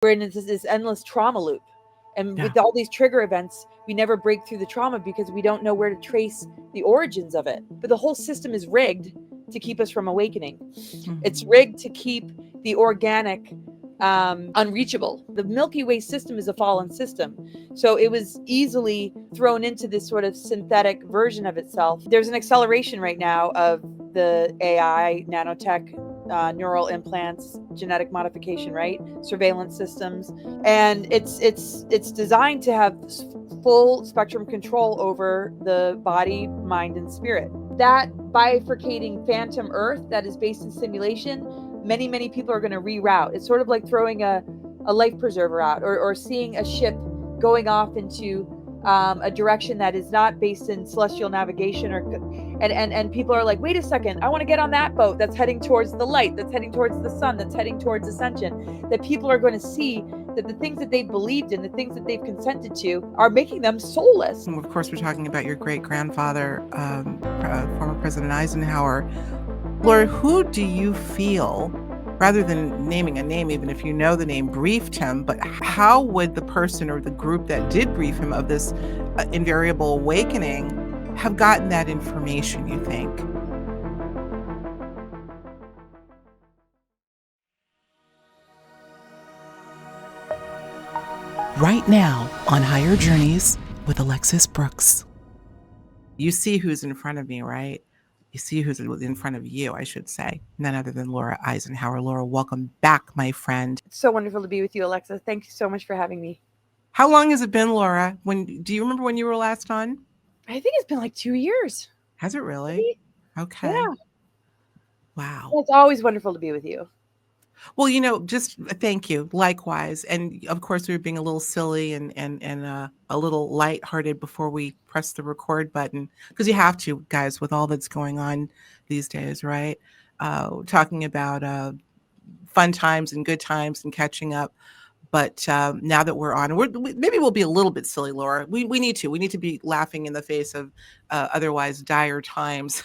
we're in this endless trauma loop. And with all these trigger events, we never break through the trauma because we don't know where to trace the origins of it. But the whole system is rigged to keep us from awakening. It's rigged to keep the organic unreachable. The Milky Way system is a fallen system. So it was easily thrown into this sort of synthetic version of itself. There's an acceleration right now of the AI, nanotech, neural implants, genetic modification, right? Surveillance systems. And it's designed to have full spectrum control over the body, mind, and spirit. That bifurcating phantom Earth that is based in simulation, many people are going to reroute. It's sort of like throwing a life preserver out, or seeing a ship going off into a direction that is not based in celestial navigation, and people are like, wait a second, I want to get on that boat that's heading towards the light, that's heading towards the sun, that's heading towards ascension. That people are going to see that the things that they've believed in, the things that they've consented to, are making them soulless. And of course, we're talking about your great-grandfather, former President Eisenhower. Laura, who do you feel, rather than naming a name, even if you know the name, briefed him, but how would the person or the group that did brief him of this invariable awakening have gotten that information, you think? Right now on Higher Journeys with Alexis Brooks. You see who's in front of me, right? You see who's in front of you, I should say. None other than Laura Eisenhower. Laura, welcome back, my friend. It's so wonderful to be with you, Alexa. Thank you so much for having me. How long has it been, Laura? Do you remember when you were last on? I think it's been like 2 years. Has it really? Maybe? Okay. Yeah. Wow. Well, it's always wonderful to be with you. Well, just thank you. Likewise. And of course, we were being a little silly and a little lighthearted before we press the record button, because you have to, guys, with all that's going on these days, right? Talking about fun times and good times and catching up. But now that we're on, maybe we'll be a little bit silly, Laura. We need to. We need to be laughing in the face of otherwise dire times.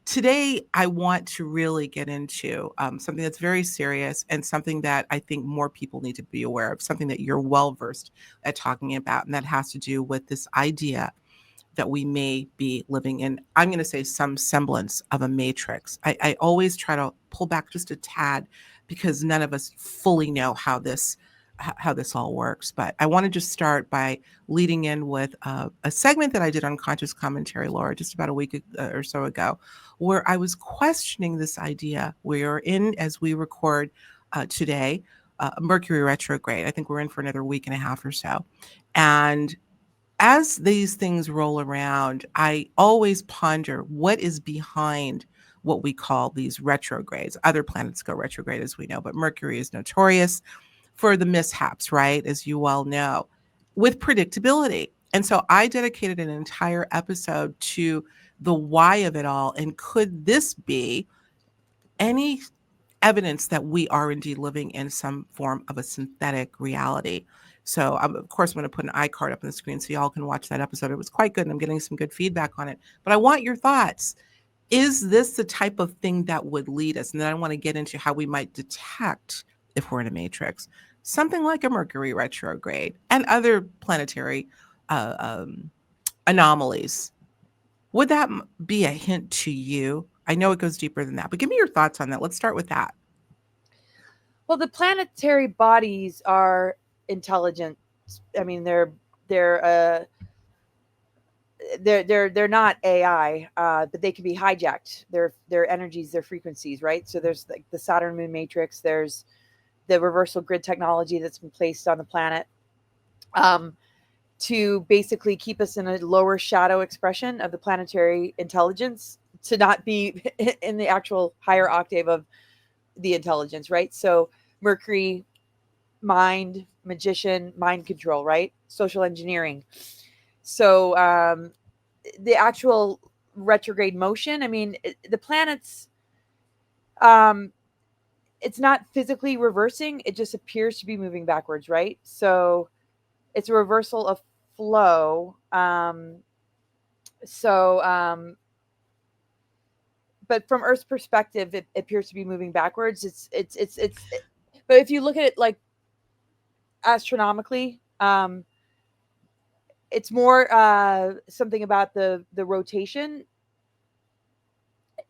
Today, I want to really get into something that's very serious and something that I think more people need to be aware of, something that you're well versed at talking about, and that has to do with this idea that we may be living in, I'm going to say, some semblance of a matrix. I always try to pull back just a tad because none of us fully know how this all works. But I want to just start by leading in with a segment that I did on Conscious Commentary, Laura, just about a week or so ago, where I was questioning this idea. We're in, as we record today, Mercury retrograde. I think we're in for another week and a half or so. And as these things roll around, I always ponder what is behind what we call these retrogrades. Other planets go retrograde, as we know, but Mercury is notorious for the mishaps, right? As you well know, with predictability. And so I dedicated an entire episode to the why of it all. And could this be any evidence that we are indeed living in some form of a synthetic reality? So of course, I'm going to put an iCard up on the screen so y'all can watch that episode. It was quite good and I'm getting some good feedback on it. But I want your thoughts. Is this the type of thing that would lead us? And then I want to get into how we might detect if we're in a matrix, something like a Mercury retrograde and other planetary anomalies. Would that be a hint to you? I know it goes deeper than that, but give me your thoughts on that. Let's start with that. Well, the planetary bodies are intelligent. I mean, they're not AI, but they can be hijacked. Their energies, their frequencies, right? So there's like the Saturn Moon Matrix. There's the reversal grid technology that's been placed on the planet to basically keep us in a lower shadow expression of the planetary intelligence, to not be in the actual higher octave of the intelligence, right? So Mercury, mind, magician, mind control, right? Social engineering. So the actual retrograde motion, I mean, the planets, it's not physically reversing. It just appears to be moving backwards, right? So it's a reversal of flow. But from Earth's perspective, it appears to be moving backwards. But if you look at it like astronomically, it's more something about the rotation.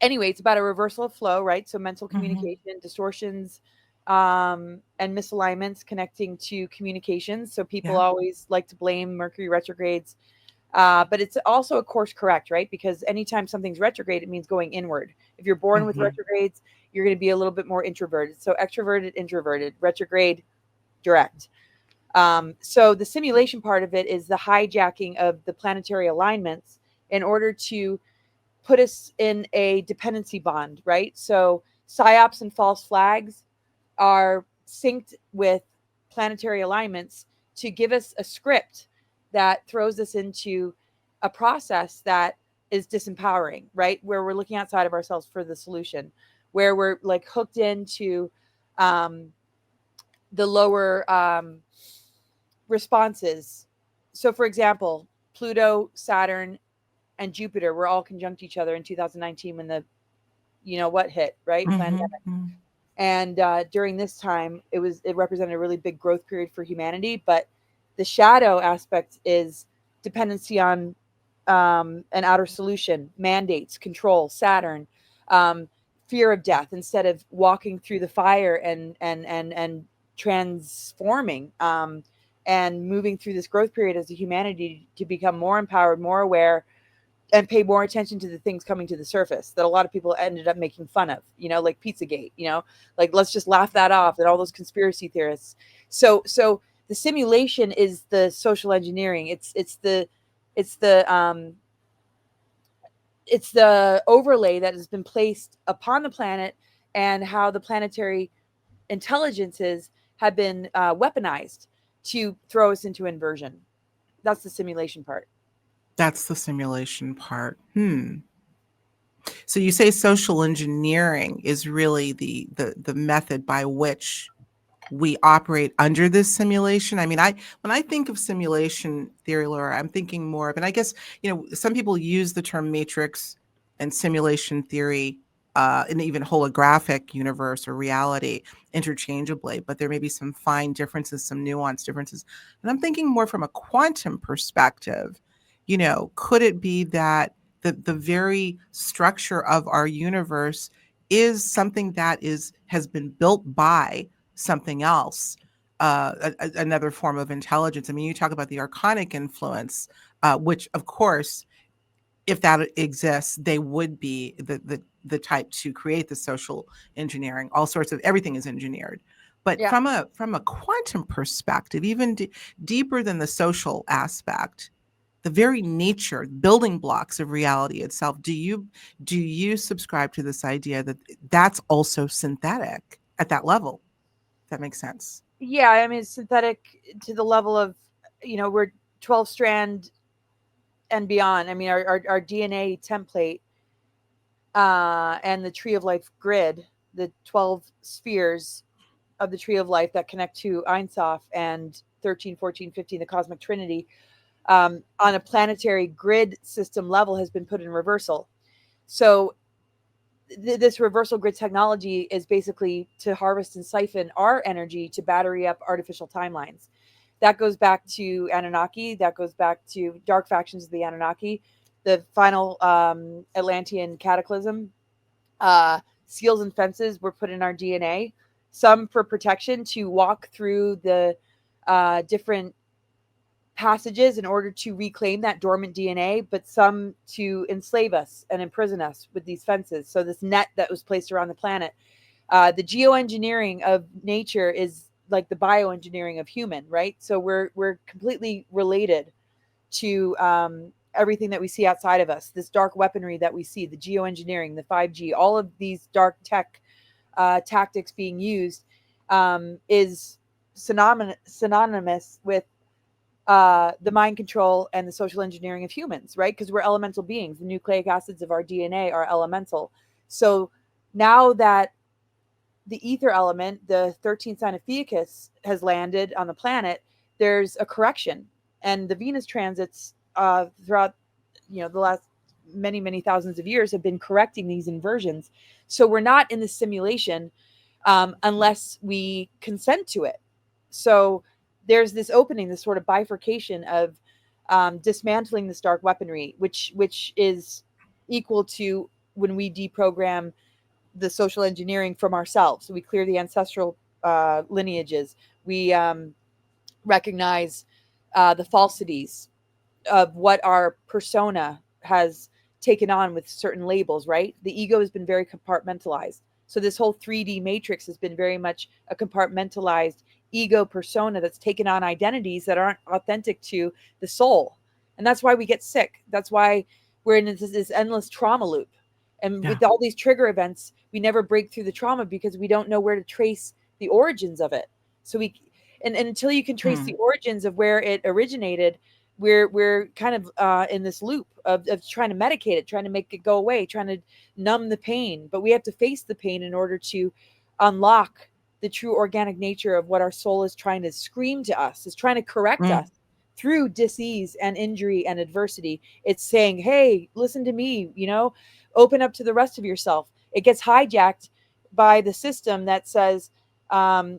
Anyway, it's about a reversal of flow, right? So mental communication, distortions, and misalignments connecting to communications. So people always like to blame Mercury retrogrades, but it's also a course correct, right? Because anytime something's retrograde, it means going inward. If you're born with retrogrades, you're going to be a little bit more introverted. So extroverted, introverted, retrograde, direct. So the simulation part of it is the hijacking of the planetary alignments in order to put us in a dependency bond, right? So psyops and false flags are synced with planetary alignments to give us a script that throws us into a process that is disempowering, right? Where we're looking outside of ourselves for the solution, where we're like hooked into the lower responses. So, for example, Pluto, Saturn, and Jupiter were all conjunct each other in 2019 when the, you know what, hit, right? Pandemic. And during this time, it represented a really big growth period for humanity. But the shadow aspect is dependency on an outer solution, mandates, control, Saturn, fear of death instead of walking through the fire and transforming and moving through this growth period as a humanity to become more empowered, more aware, and pay more attention to the things coming to the surface that a lot of people ended up making fun of, you know, like Pizzagate, you know, like let's just laugh that off, and all those conspiracy theorists. So the simulation is the social engineering. It's the overlay that has been placed upon the planet, and how the planetary intelligences have been weaponized to throw us into inversion. That's the simulation part. That's the simulation part. So you say social engineering is really the method by which we operate under this simulation. I mean, when I think of simulation theory, Laura, I'm thinking more of, and I guess, you know, some people use the term matrix and simulation theory and even holographic universe or reality interchangeably, but there may be some fine differences, some nuanced differences. And I'm thinking more from a quantum perspective. You know, could it be that the very structure of our universe is something that has been built by something else, another form of intelligence? I mean, you talk about the archonic influence, which, of course, if that exists, they would be the type to create the social engineering. All sorts of everything is engineered. But Yeah. from a quantum perspective, even deeper than the social aspect, the very nature, building blocks of reality itself, do you subscribe to this idea that that's also synthetic at that level? If that makes sense. Yeah, I mean, it's synthetic to the level of, you know, we're 12 strand and beyond. I mean, our DNA template and the tree of life grid, the 12 spheres of the tree of life that connect to Ein Sof and 13, 14, 15, the cosmic trinity, on a planetary grid system level has been put in reversal. So this reversal grid technology is basically to harvest and siphon our energy to battery up artificial timelines. That goes back to Anunnaki. That goes back to dark factions of the Anunnaki, the final Atlantean cataclysm. Seals and fences were put in our DNA, some for protection to walk through the different passages in order to reclaim that dormant DNA, but some to enslave us and imprison us with these fences. So this net that was placed around the planet, the geoengineering of nature is like the bioengineering of human, right? So we're completely related to everything that we see outside of us. This dark weaponry that we see, the geoengineering, the 5G, all of these dark tech tactics being used is synonymous with the mind control and the social engineering of humans, right? Because we're elemental beings. The nucleic acids of our DNA are elemental. So now that the ether element, the 13th sign of Theicus, has landed on the planet, there's a correction. And the Venus transits throughout, you know, the last many thousands of years have been correcting these inversions. So we're not in the simulation. unless we consent to it. So there's this opening, this sort of bifurcation of dismantling this dark weaponry, which is equal to when we deprogram the social engineering from ourselves. So we clear the ancestral lineages. We recognize the falsities of what our persona has taken on with certain labels, right? The ego has been very compartmentalized. So this whole 3D matrix has been very much a compartmentalized ego persona that's taken on identities that aren't authentic to the soul. And that's why we get sick. That's why we're in this endless trauma loop. And Yeah. with all these trigger events, we never break through the trauma because we don't know where to trace the origins of it. So and until you can trace the origins of where it originated, we're kind of in this loop of trying to medicate it, trying to make it go away, trying to numb the pain. But we have to face the pain in order to unlock the true organic nature of what our soul is trying to scream to us, is trying to correct us through disease and injury and adversity. It's saying, hey, listen to me, open up to the rest of yourself. It gets hijacked by the system that says,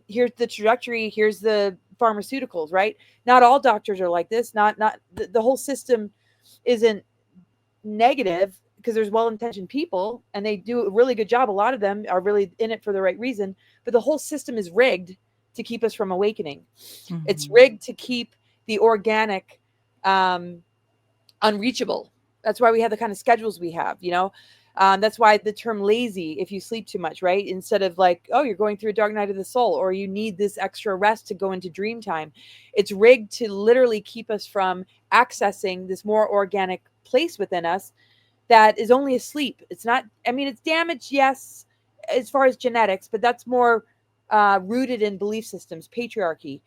here's the trajectory, here's the pharmaceuticals, right? Not all doctors are like this. Not the whole system isn't negative, because there's well-intentioned people and they do a really good job. A lot of them are really in it for the right reason, but the whole system is rigged to keep us from awakening. It's rigged to keep the organic unreachable. That's why we have the kind of schedules we have, that's why the term lazy, if you sleep too much, right? Instead of like, oh, you're going through a dark night of the soul, or you need this extra rest to go into dream time. It's rigged to literally keep us from accessing this more organic place within us that is only asleep. It's not, it's damaged, yes, as far as genetics, but that's more rooted in belief systems, patriarchy,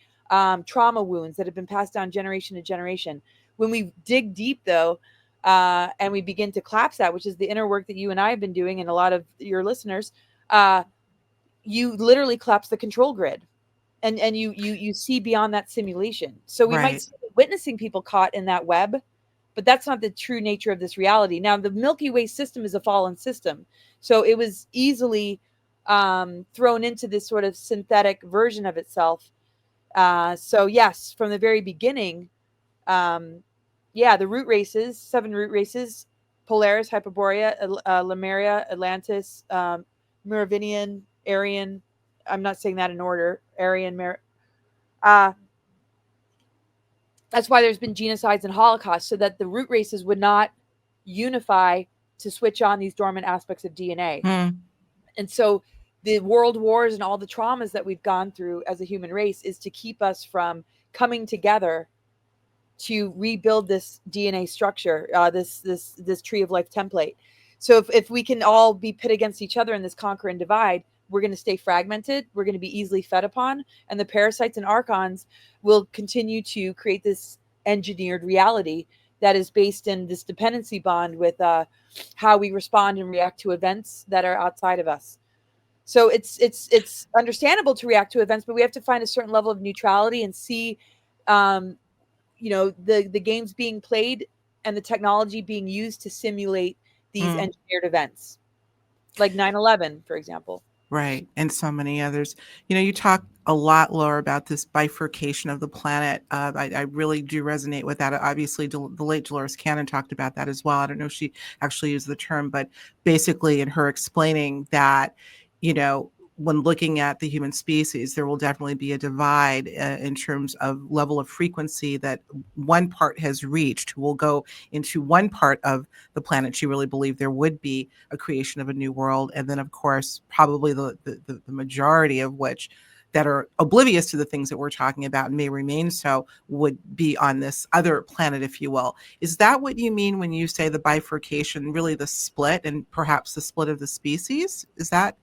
trauma wounds that have been passed down generation to generation. When we dig deep, though, and we begin to collapse that, which is the inner work that you and I have been doing, and a lot of your listeners, you literally collapse the control grid, and you see beyond that simulation. So we might see witnessing people caught in that web, but that's not the true nature of this reality. Now, the Milky Way system is a fallen system, so it was easily thrown into this sort of synthetic version of itself. So yes, from the very beginning, the root races, 7 root races: Polaris, Hyperborea, Lemuria, Atlantis, Merovingian, Aryan. I'm not saying that in order. Aryan, that's why there's been genocides and holocausts, so that the root races would not unify to switch on these dormant aspects of DNA. And so the world wars and all the traumas that we've gone through as a human race is to keep us from coming together to rebuild this DNA structure, this tree of life template. So if we can all be pit against each other in this conquer and divide, we're going to stay fragmented. We're going to be easily fed upon, and the parasites and archons will continue to create this engineered reality that is based in this dependency bond with how we respond and react to events that are outside of us. So it's understandable to react to events, but we have to find a certain level of neutrality and see the games being played and the technology being used to simulate these engineered events, like 9/11, for example. Right. And so many others. You talk a lot, Laura, about this bifurcation of the planet. I really do resonate with that. Obviously, the late Dolores Cannon talked about that as well. I don't know if she actually used the term, but basically in her explaining that, when looking at the human species, there will definitely be a divide in terms of level of frequency that one part has reached, who will go into one part of the planet. She really believed there would be a creation of a new world. And then, of course, probably the majority of which that are oblivious to the things that we're talking about and may remain so would be on this other planet, if you will. Is that what you mean when you say the bifurcation, really the split, and perhaps the split of the species? Is that?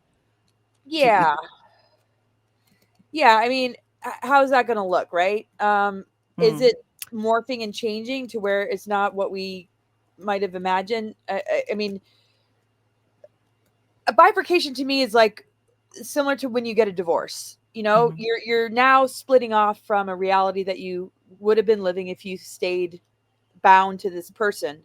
Yeah. How is that going to look, right? Is it morphing and changing to where it's not what we might have imagined? I mean, a bifurcation to me is like similar to when you get a divorce. You're now splitting off from a reality that you would have been living if you stayed bound to this person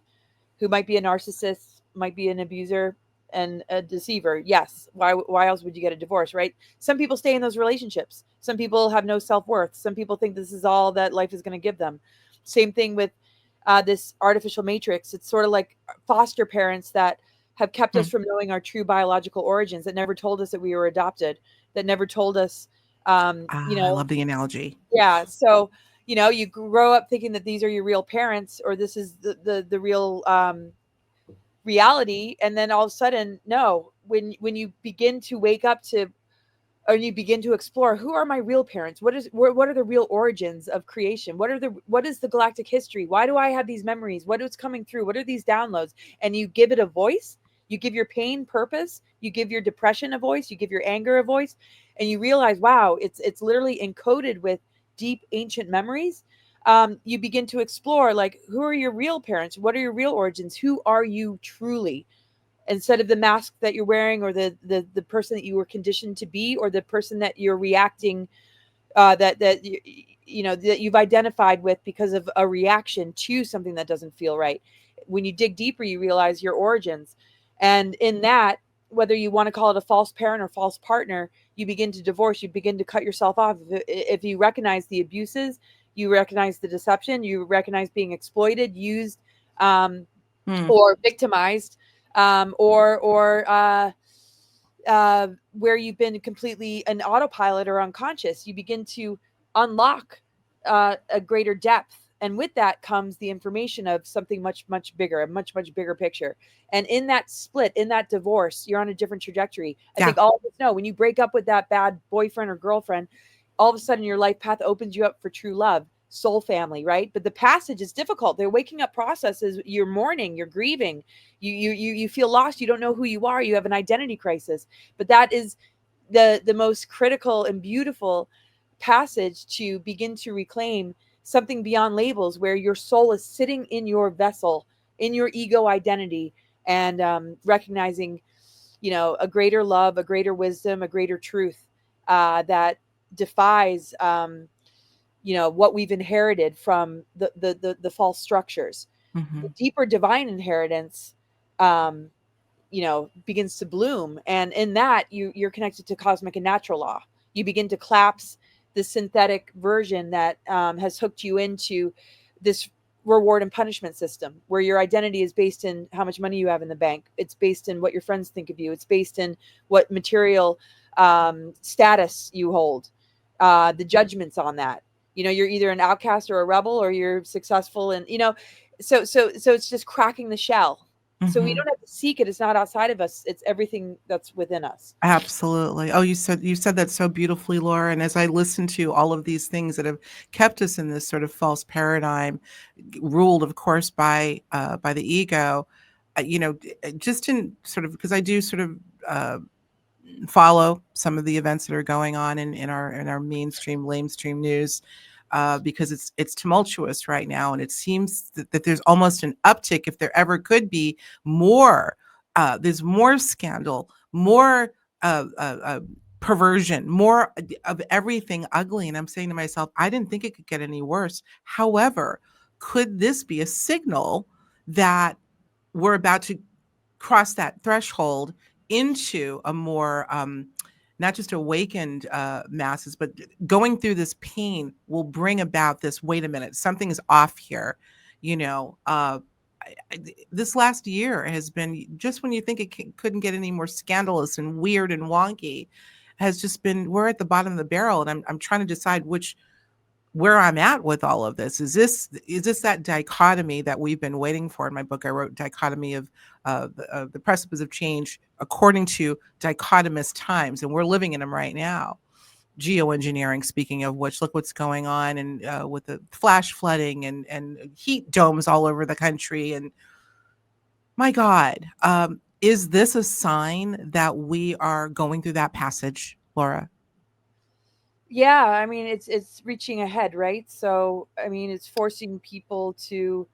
who might be a narcissist, might be an abuser, and a deceiver. Yes. Why else would you get a divorce, right? Some people stay in those relationships. Some people have no self-worth. Some people think this is all that life is going to give them. Same thing with this artificial matrix. It's sort of like foster parents that have kept us from knowing our true biological origins, that never told us that we were adopted, that never told us, I love the analogy. yeah. So, you grow up thinking that these are your real parents, or this is the real reality. And then all of a sudden, no, when you begin to wake up to, or you begin to explore, who are my real parents? What are the real origins of creation? What is the galactic history? Why do I have these memories? What is coming through? What are these downloads? And you give it a voice. You give your pain purpose. You give your depression a voice. You give your anger a voice, and you realize, wow, it's literally encoded with deep ancient memories. You begin to explore, like, who are your real parents? What are your real origins? Who are you truly? Instead of the mask that you're wearing, or the person that you were conditioned to be, or the person that you're reacting, that you've identified with because of a reaction to something that doesn't feel right. When you dig deeper, you realize your origins. And in that, whether you want to call it a false parent or false partner, you begin to divorce, you begin to cut yourself off. If you recognize the abuses, you recognize the deception, you recognize being exploited, used, or victimized, or where you've been completely an autopilot or unconscious, you begin to unlock a greater depth. And with that comes the information of something much, much bigger, a much, much bigger picture. And in that split, in that divorce, you're on a different trajectory. I think all of us know, when you break up with that bad boyfriend or girlfriend, all of a sudden your life path opens you up for true love, soul family, right? But the passage is difficult. Their waking up process is, you're mourning, you're grieving, you feel lost, you don't know who you are, you have an identity crisis. But that is the most critical and beautiful passage to begin to reclaim something beyond labels, where your soul is sitting in your vessel, in your ego identity, and recognizing, a greater love, a greater wisdom, a greater truth that defies what we've inherited from the false structures. The deeper divine inheritance begins to bloom, and in that, you're connected to cosmic and natural law. You begin to collapse the synthetic version that has hooked you into this reward and punishment system, where your identity is based in how much money you have in the bank. It's based in what your friends think of you. It's based in what material status you hold, the judgments on that. You're either an outcast or a rebel, or you're successful, and so it's just cracking the shell. So we don't have to seek it. It's not outside of us. It's everything that's within us. Absolutely. Oh, you said that so beautifully, Laura. And as I listen to all of these things that have kept us in this sort of false paradigm, ruled, of course, by the ego, just in sort of, because I do sort of follow some of the events that are going on in our mainstream, lamestream news, because it's tumultuous right now, and it seems that there's almost an uptick, if there ever could be more. There's more scandal, more perversion, more of everything ugly. And I'm saying to myself, I didn't think it could get any worse. However, could this be a signal that we're about to cross that threshold into a more not just awakened masses, but going through this pain will bring about this, wait a minute, something is off here. This last year has been, just when you think it couldn't get any more scandalous and weird and wonky, has just been, we're at the bottom of the barrel. And I'm trying to decide where I'm at with all of this. Is this that dichotomy that we've been waiting for? In my book, I wrote dichotomy of the precipice of change according to dichotomous times, and we're living in them right now. Geoengineering, speaking of which, look what's going on, and with the flash flooding and heat domes all over the country. And my God, is this a sign that we are going through that passage, Laura? Yeah, I mean, it's reaching ahead, right? So, I mean, it's forcing people to,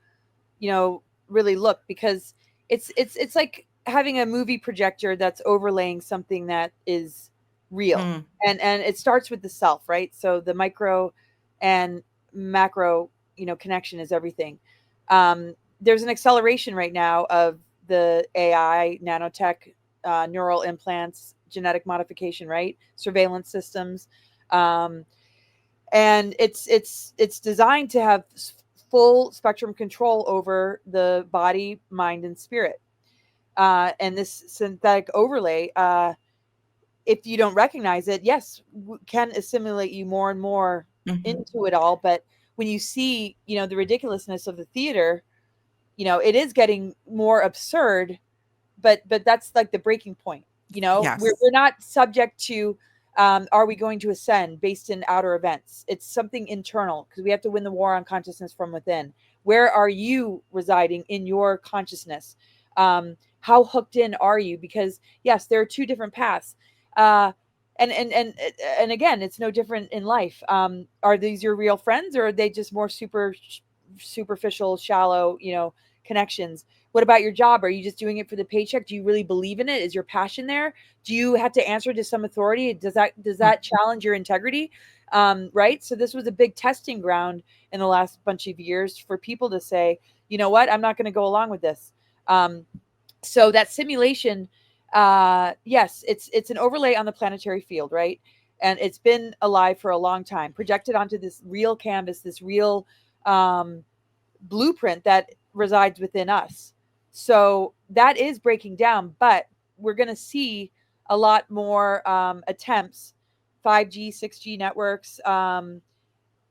really look, because it's like having a movie projector that's overlaying something that is real. And it starts with the self, right? So the micro and macro, connection is everything. There's an acceleration right now of the AI nanotech neural implants, genetic modification, right? Surveillance systems. And it's designed to have full spectrum control over the body, mind, and spirit. And this synthetic overlay, if you don't recognize it, yes, can assimilate you more and more into it all. But when you see, the ridiculousness of the theater, it is getting more absurd. But that's like the breaking point. Yes. We're not subject to are we going to ascend based in outer events. It's something internal, because we have to win the war on consciousness from within. Where are you residing in your consciousness? How hooked in are you? Because yes, there are two different paths. And again, it's no different in life. Are these your real friends, or are they just more superficial, shallow, connections? What about your job? Are you just doing it for the paycheck? Do you really believe in it? Is your passion there? Do you have to answer to some authority? Does that challenge your integrity? Right. So this was a big testing ground in the last bunch of years for people to say, you know what, I'm not going to go along with this. So that simulation, yes, it's an overlay on the planetary field, right? And it's been alive for a long time, projected onto this real canvas, this real blueprint that resides within us. So that is breaking down, but we're going to see a lot more attempts, 5G, 6G networks.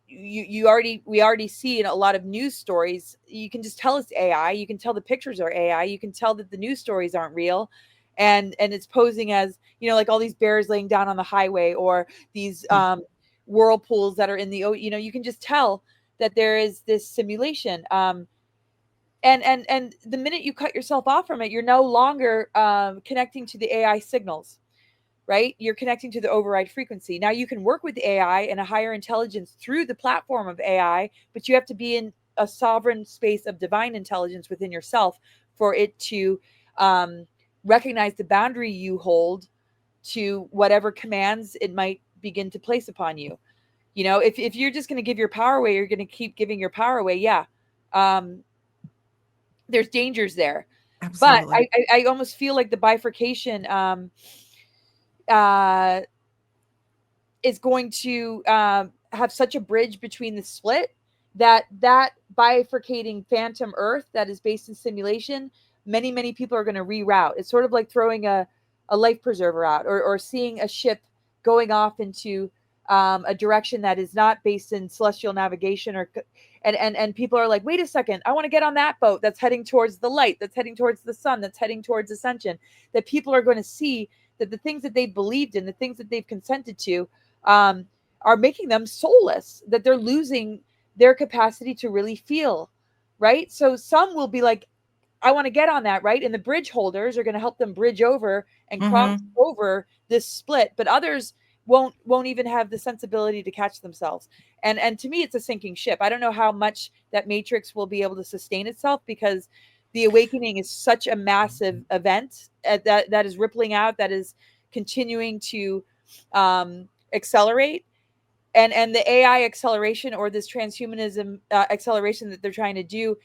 We already see in a lot of news stories. You can just tell it's AI. You can tell the pictures are AI. You can tell that the news stories aren't real, and it's posing as, like all these bears laying down on the highway, or these whirlpools that are in the, you can just tell that there is this simulation. And the minute you cut yourself off from it, you're no longer connecting to the AI signals, right? You're connecting to the override frequency. Now you can work with AI and a higher intelligence through the platform of AI, but you have to be in a sovereign space of divine intelligence within yourself for it to recognize the boundary you hold to whatever commands it might begin to place upon you. If you're just going to give your power away, you're going to keep giving your power away. Yeah. There's dangers there. Absolutely. But I almost feel like the bifurcation uh, is going to have such a bridge between the split that bifurcating phantom Earth that is based in simulation, many people are going to reroute. It's sort of like throwing a life preserver out, or seeing a ship going off into a direction that is not based in celestial navigation, and people are like, wait a second, I want to get on that boat that's heading towards the light, that's heading towards the sun, that's heading towards ascension. That people are going to see that the things that they've believed in, the things that they've consented to, are making them soulless, that they're losing their capacity to really feel, right? So some will be like, I want to get on that, right? And the bridge holders are going to help them bridge over and cross over this split, but others won't even have the sensibility to catch themselves. And to me, it's a sinking ship. I don't know how much that matrix will be able to sustain itself, because the awakening is such a massive event that is rippling out, that is continuing to accelerate. And the AI acceleration, or this transhumanism acceleration that they're trying to do,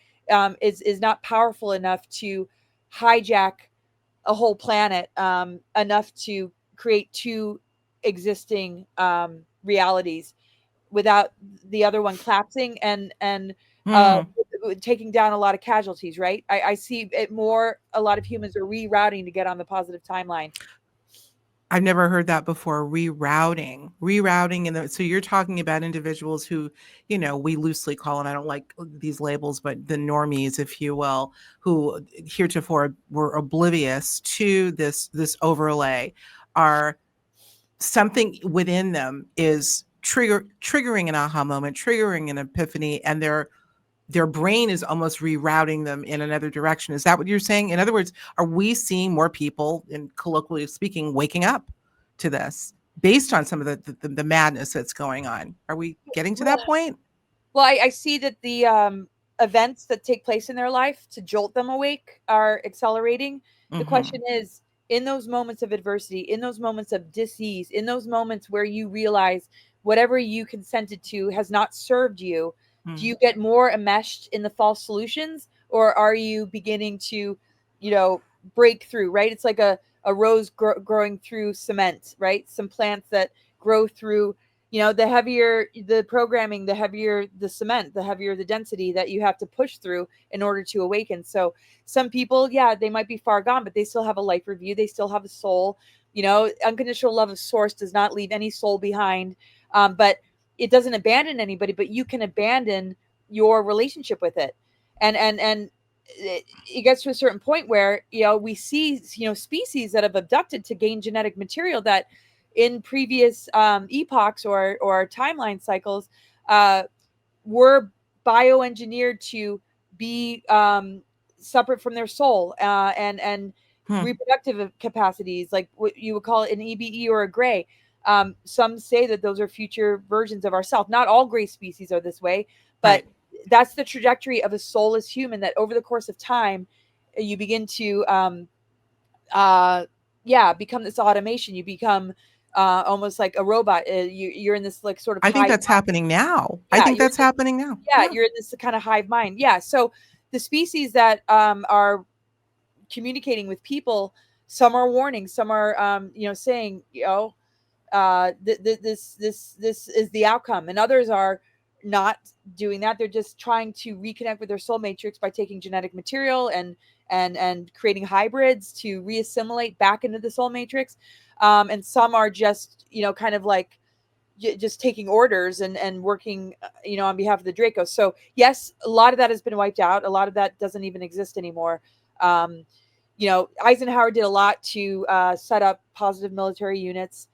is not powerful enough to hijack a whole planet, enough to create two existing realities without the other one collapsing and taking down a lot of casualties, right? I see it more, a lot of humans are rerouting to get on the positive timeline. I've never heard that before. Rerouting. And so you're talking about individuals who, we loosely call, and I don't like these labels, but the normies, if you will, who heretofore were oblivious to this overlay, are something within them is triggering an aha moment, triggering an epiphany, and their brain is almost rerouting them in another direction. Is that what you're saying? In other words, are we seeing more people, in colloquially speaking, waking up to this based on some of the madness that's going on? Are we getting to that point? Well, I see that the events that take place in their life to jolt them awake are accelerating. The question is, in those moments of adversity, in those moments of dis-ease, in those moments where you realize whatever you consented to has not served you, do you get more enmeshed in the false solutions, or are you beginning to, break through, right? It's like a a rose growing through cement, right? Some plants that grow through, the heavier the programming, the heavier the cement, the heavier the density that you have to push through in order to awaken. So some people, yeah, they might be far gone, but they still have a life review. They still have a soul. Unconditional love of source does not leave any soul behind. But it doesn't abandon anybody, but you can abandon your relationship with it. And it gets to a certain point where, we see, species that have abducted to gain genetic material that in previous epochs or timeline cycles were bioengineered to be separate from their soul and reproductive capacities, like what you would call an EBE or a gray. Some say that those are future versions of ourselves. Not all gray species are this way, but that's the trajectory of a soulless human, that over the course of time, you begin to become this automation. You become almost like a robot. You're in this like sort of I think that's mind. happening now. Yeah, I think that's happening now. Yeah, you're in this kind of hive mind. Yeah. So the species that are communicating with people, some are warning, some are saying, this is the outcome, and others are not doing that. They're just trying to reconnect with their soul matrix by taking genetic material and creating hybrids to reassimilate back into the soul matrix. And some are just kind of like just taking orders and working on behalf of the Draco. So yes, a lot of that has been wiped out. A lot of that doesn't even exist anymore. Eisenhower did a lot to set up positive military units.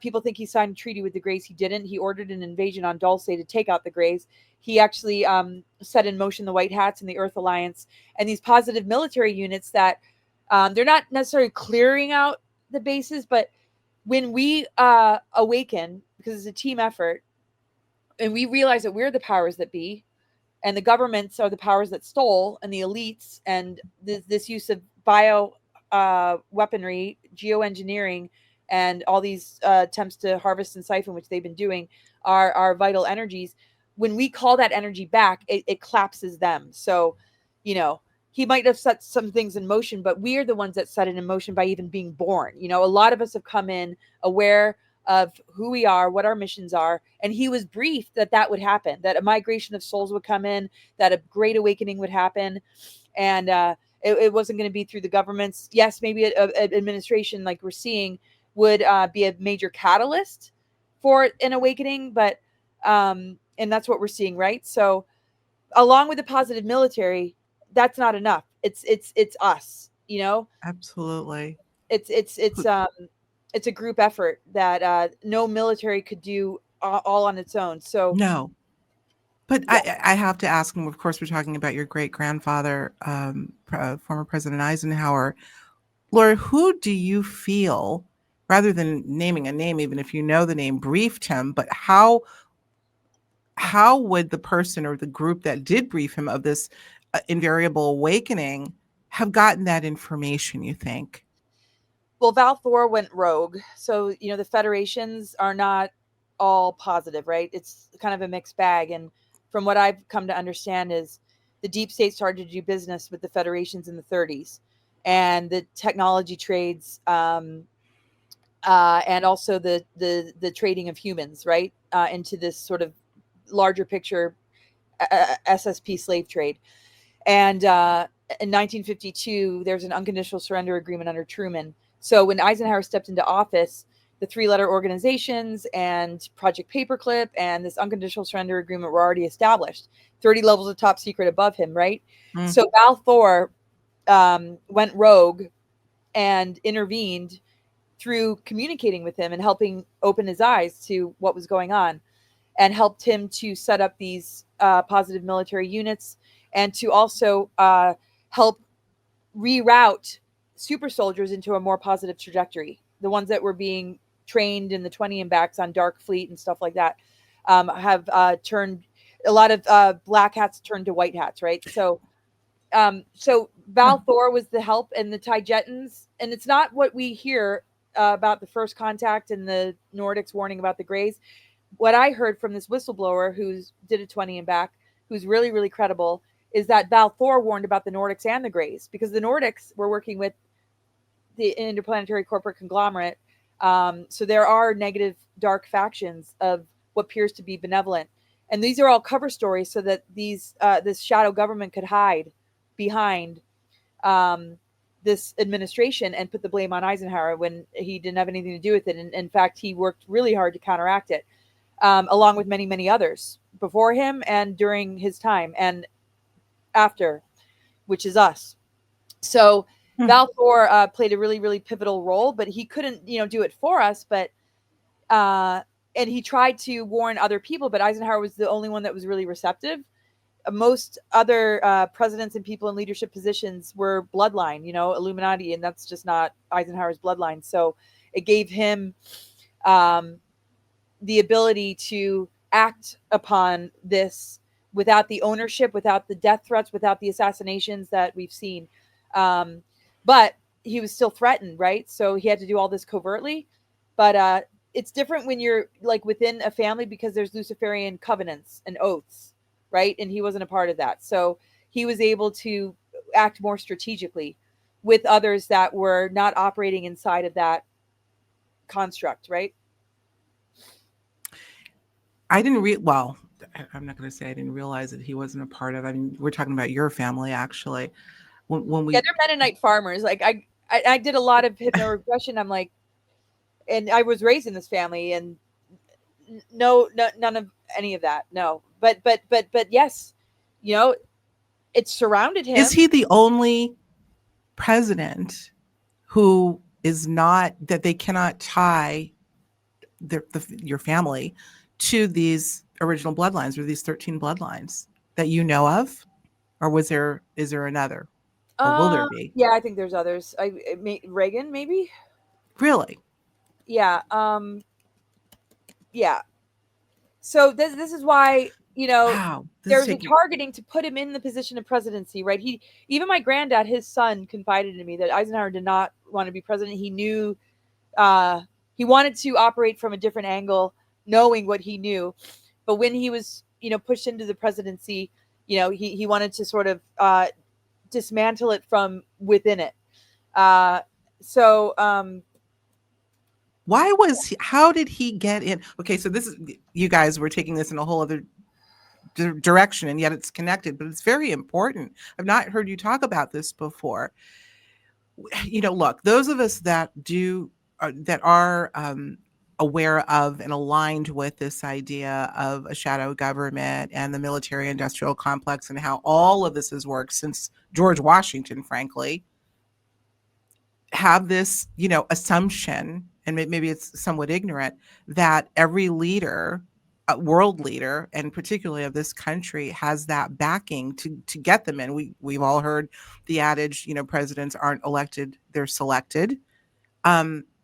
People think he signed a treaty with the Greys. He didn't. He ordered an invasion on Dulce to take out the Greys. He actually set in motion the White Hats and the Earth Alliance and these positive military units that they're not necessarily clearing out the bases, but when we awaken, because it's a team effort, and we realize that we're the powers that be, and the governments are the powers that stole, and the elites, and this use of bio weaponry, geoengineering, and all these attempts to harvest and siphon, which they've been doing, are vital energies. When we call that energy back, it collapses them. So, he might have set some things in motion, but we are the ones that set it in motion by even being born. A lot of us have come in aware of who we are, what our missions are. And he was briefed that would happen, that a migration of souls would come in, that a great awakening would happen. And it wasn't going to be through the governments. Yes, maybe an administration like we're seeing would be a major catalyst for an awakening, but and that's what we're seeing, right? So along with the positive military, that's not enough. It's us, Absolutely. It's a group effort that no military could do all on its own. So no, but yeah. I have to ask him. Of course, we're talking about your great grandfather, former President Eisenhower. Laura, who do you feel, rather than naming a name, even if you know the name, briefed him? But how would the person or the group that did brief him of this invariable awakening have gotten that information, you think? Well, Val Thor went rogue. So, the federations are not all positive, right? It's kind of a mixed bag. And from what I've come to understand is the deep state started to do business with the federations in the 30s, and the technology trades, and also the trading of humans, right? Into this sort of larger picture SSP slave trade. And in 1952, there's an unconditional surrender agreement under Truman. So when Eisenhower stepped into office, the 3-letter organizations and Project Paperclip and this unconditional surrender agreement were already established. 30 levels of top secret above him, right? So Val Thor went rogue and intervened through communicating with him and helping open his eyes to what was going on, and helped him to set up these positive military units, and to also help reroute super soldiers into a more positive trajectory. The ones that were being trained in the 20 and backs on Dark Fleet and stuff like that have turned, a lot of black hats turned to white hats, right? So Val Thor was the help, and the Tijetans, and it's not what we hear about the first contact and the Nordics warning about the Greys. What I heard from this whistleblower who's did a 20 and back, who's really, really credible, is that Val Thor warned about the Nordics and the Greys, because the Nordics were working with the interplanetary corporate conglomerate. So there are negative, dark factions of what appears to be benevolent, and these are all cover stories so that this shadow government could hide behind this administration and put the blame on Eisenhower when he didn't have anything to do with it. And in fact, he worked really hard to counteract it, along with many, many others before him and during his time and after, which is us. So Val Thor played a really, really pivotal role, but he couldn't, do it for us. But and he tried to warn other people, but Eisenhower was the only one that was really receptive. Most other presidents and people in leadership positions were bloodline, Illuminati, and that's just not Eisenhower's bloodline. So it gave him the ability to act upon this without the ownership, without the death threats, without the assassinations that we've seen. But he was still threatened, right? So he had to do all this covertly. But it's different when you're like within a family because there's Luciferian covenants and oaths, right? And he wasn't a part of that. So he was able to act more strategically with others that were not operating inside of that construct, right? I didn't I'm not going to say I didn't realize that he wasn't a part of. I mean, we're talking about your family, actually. When we, they're Mennonite farmers. Like I did a lot of hypnoregression. I'm like, and I was raised in this family, and no, none of any of that. No, but yes, it surrounded him. Is he the only president who is not, that they cannot tie your family to these original bloodlines or these 13 bloodlines that you know of? Or is there another? Or will there be? Yeah, I think there's others. Reagan, maybe. Really? Yeah. Yeah. So this is why, Wow, there's a targeting to put him in the position of presidency, right? Even my granddad, his son, confided in me that Eisenhower did not want to be president. He knew he wanted to operate from a different angle, knowing what he knew. But when he was, pushed into the presidency, he wanted to sort of dismantle it from within it. How did he get in? Okay, so this is, you guys were taking this in a whole other direction, and yet it's connected, but it's very important. I've not heard you talk about this before. Look, those of us that are aware of and aligned with this idea of a shadow government and the military industrial complex and how all of this has worked since George Washington, frankly, have this, assumption, and maybe it's somewhat ignorant, that every leader, world leader, and particularly of this country, has that backing to get them in. We've all heard the adage, presidents aren't elected, they're selected.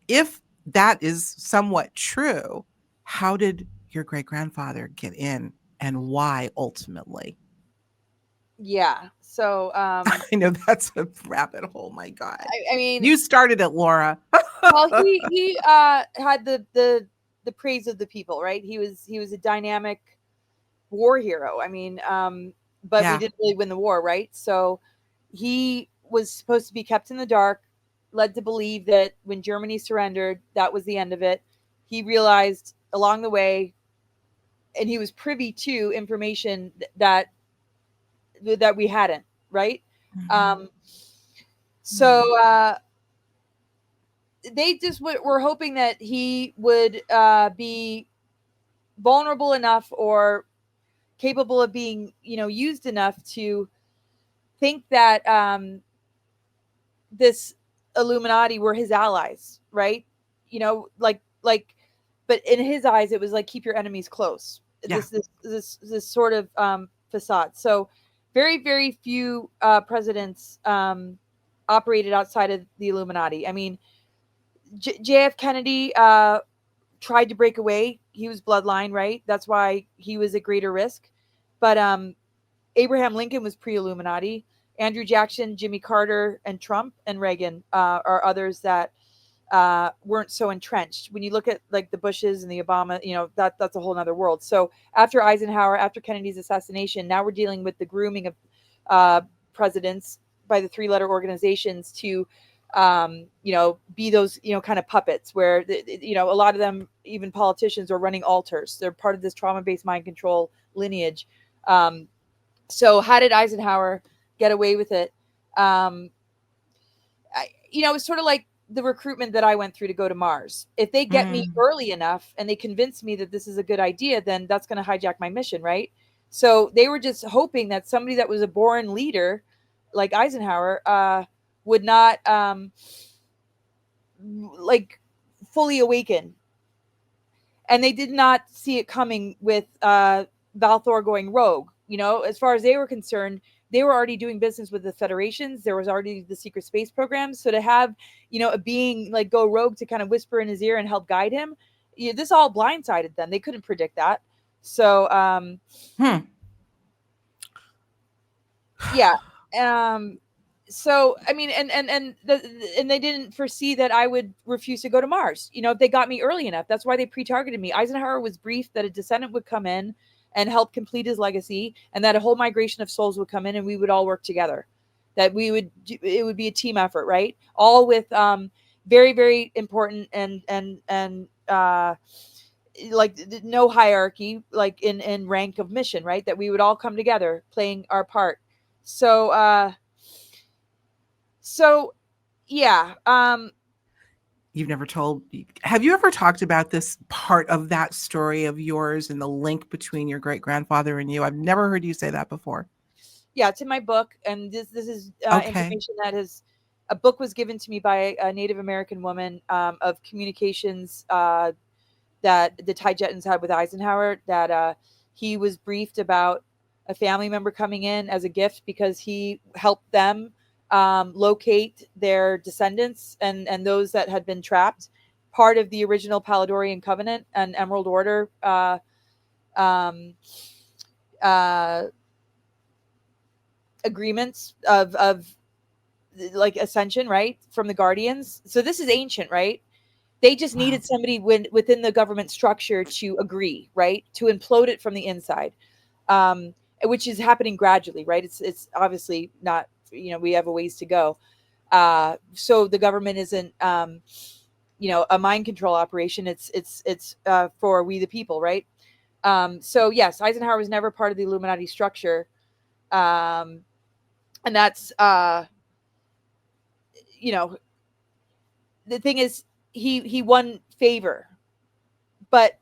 If that is somewhat true, how did your great-grandfather get in, and why ultimately? Yeah. So I know that's a rabbit hole. My God. I mean, you started it, Laura. Well, he had the praise of the people, right? He was a dynamic war hero. I mean, but we didn't really win the war, right? So he was supposed to be kept in the dark, led to believe that when Germany surrendered, that was the end of it. He realized along the way, and he was privy to information that we hadn't, right? Mm-hmm. They just were hoping that he would be vulnerable enough or capable of being, used enough to think that this Illuminati were his allies, right? But in his eyes, it was like, keep your enemies close. Yeah. This sort of facade. So very, very few presidents operated outside of the Illuminati. I mean, JF Kennedy tried to break away. He was bloodline, right? That's why he was at greater risk. But Abraham Lincoln was pre-Illuminati. Andrew Jackson, Jimmy Carter, and Trump and Reagan are others that weren't so entrenched. When you look at like the Bushes and the Obama, that's a whole nother world. So after Eisenhower, after Kennedy's assassination, now we're dealing with the grooming of presidents by the three-letter organizations to be those, kind of puppets where, a lot of them, even politicians, are running altars. They're part of this trauma-based mind control lineage. So how did Eisenhower get away with it? It's sort of like the recruitment that I went through to go to Mars. If they get me early enough and they convince me that this is a good idea, then that's going to hijack my mission, right? So they were just hoping that somebody that was a born leader like Eisenhower would not fully awaken. And they did not see it coming with Valthor going rogue. As far as they were concerned, they were already doing business with the federations. There was already the secret space programs. So to have, a being like go rogue to kind of whisper in his ear and help guide him, this all blindsided them. They couldn't predict that. So, yeah. So, I mean, and they didn't foresee that I would refuse to go to Mars. If they got me early enough, that's why they pre-targeted me. Eisenhower was briefed that a descendant would come in and help complete his legacy, and that a whole migration of souls would come in and we would all work together. That it would be a team effort, right? All with very, very important and like no hierarchy, like in rank of mission, right? That we would all come together playing our part. So yeah. Have you ever talked about this part of that story of yours and the link between your great grandfather and you? I've never heard you say that before. Yeah, it's in my book, and this is Okay. information that a book was given to me by a Native American woman of communications that the Tijetans had with Eisenhower, that he was briefed about a family member coming in as a gift because he helped them locate their descendants and those that had been trapped, part of the original Paladorian Covenant and Emerald Order agreements of like ascension, right, from the Guardians. So this is ancient, right? They just needed somebody within the government structure to agree, right, to implode it from the inside, which is happening gradually, right? It's obviously not, we have a ways to go. So the government isn't, a mind control operation. It's for we the people, right? So yes, Eisenhower was never part of the Illuminati structure, and that's the thing is, he won favor, but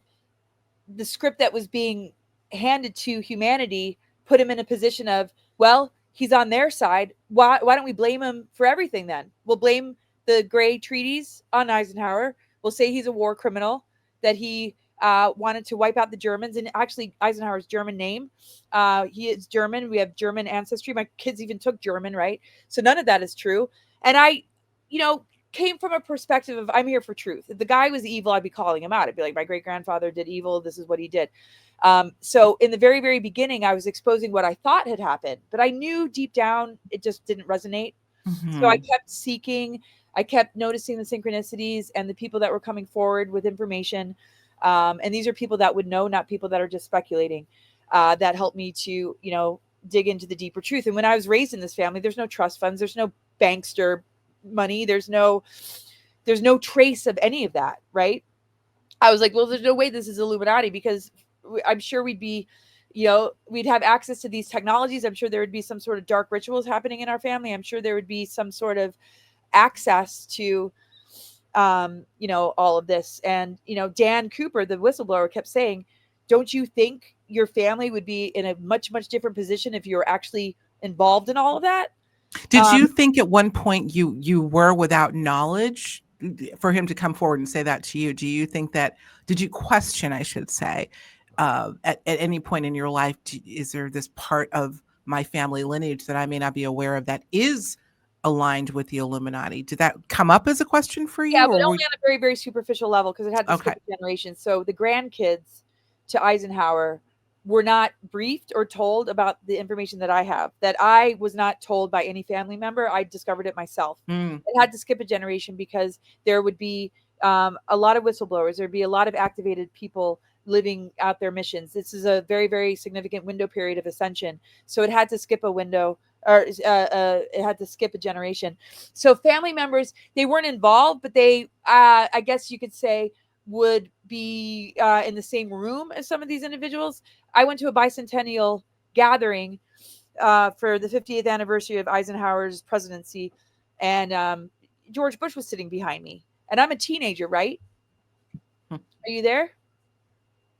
the script that was being handed to humanity put him in a position of, well, he's on their side. Why don't we blame him for everything then? We'll blame the Gray treaties on Eisenhower. We'll say he's a war criminal, that he wanted to wipe out the Germans. And actually, Eisenhower's German name, he is German. We have German ancestry. My kids even took German, right? So none of that is true. And I, came from a perspective of, I'm here for truth. If the guy was evil, I'd be calling him out. I'd be like, my great grandfather did evil. This is what he did. So in the very, very beginning, I was exposing what I thought had happened, but I knew deep down it just didn't resonate. So I kept seeking, I kept noticing the synchronicities and the people that were coming forward with information. And these are people that would know, not people that are just speculating, that helped me to, dig into the deeper truth. And when I was raised in this family, there's no trust funds, there's no bankster money, there's no trace of any of that, right? I was like, well, there's no way this is Illuminati, because I'm sure we'd be, we'd have access to these technologies. I'm sure there would be some sort of dark rituals happening in our family. I'm sure there would be some sort of access to, all of this. And, Dan Cooper, the whistleblower, kept saying, don't you think your family would be in a much, much different position if you were actually involved in all of that? Did you think at one point you were without knowledge for him to come forward and say that to you? Do you think that, did you question, I should say, at any point in your life, is there this part of my family lineage that I may not be aware of that is aligned with the Illuminati? Did that come up as a question for you? Yeah, but only on a very, very superficial level, because it had to skip a generation. So the grandkids to Eisenhower were not briefed or told about the information that I have, that I was not told by any family member. I discovered it myself. It had to skip a generation because there would be a lot of whistleblowers. There'd be a lot of activated people living out their missions. This is a very, very significant window period of ascension. So it had to skip a window or it had to skip a generation. So family members, they weren't involved, but they, I guess you could say, would be in the same room as some of these individuals. I went to a bicentennial gathering for the 50th anniversary of Eisenhower's presidency, and George Bush was sitting behind me, and I'm a teenager, right? Are you there?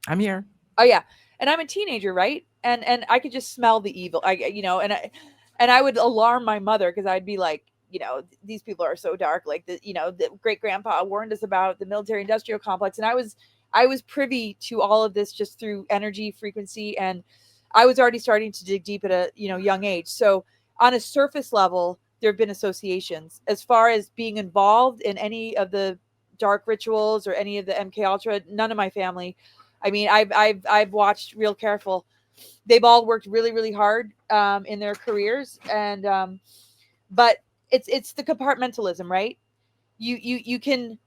I'm here. Oh yeah, and I'm a teenager, right? And I could just smell the evil. And I would alarm my mother because I'd be like, these people are so dark. Like the great grandpa warned us about the military industrial complex, and I was privy to all of this just through energy, frequency, and I was already starting to dig deep at a young age. So on a surface level, there have been associations. As far as being involved in any of the dark rituals or any of the MK Ultra, none of my family. I mean, I've watched real careful. They've all worked really, really hard in their careers, and but it's the compartmentalism, right? You can.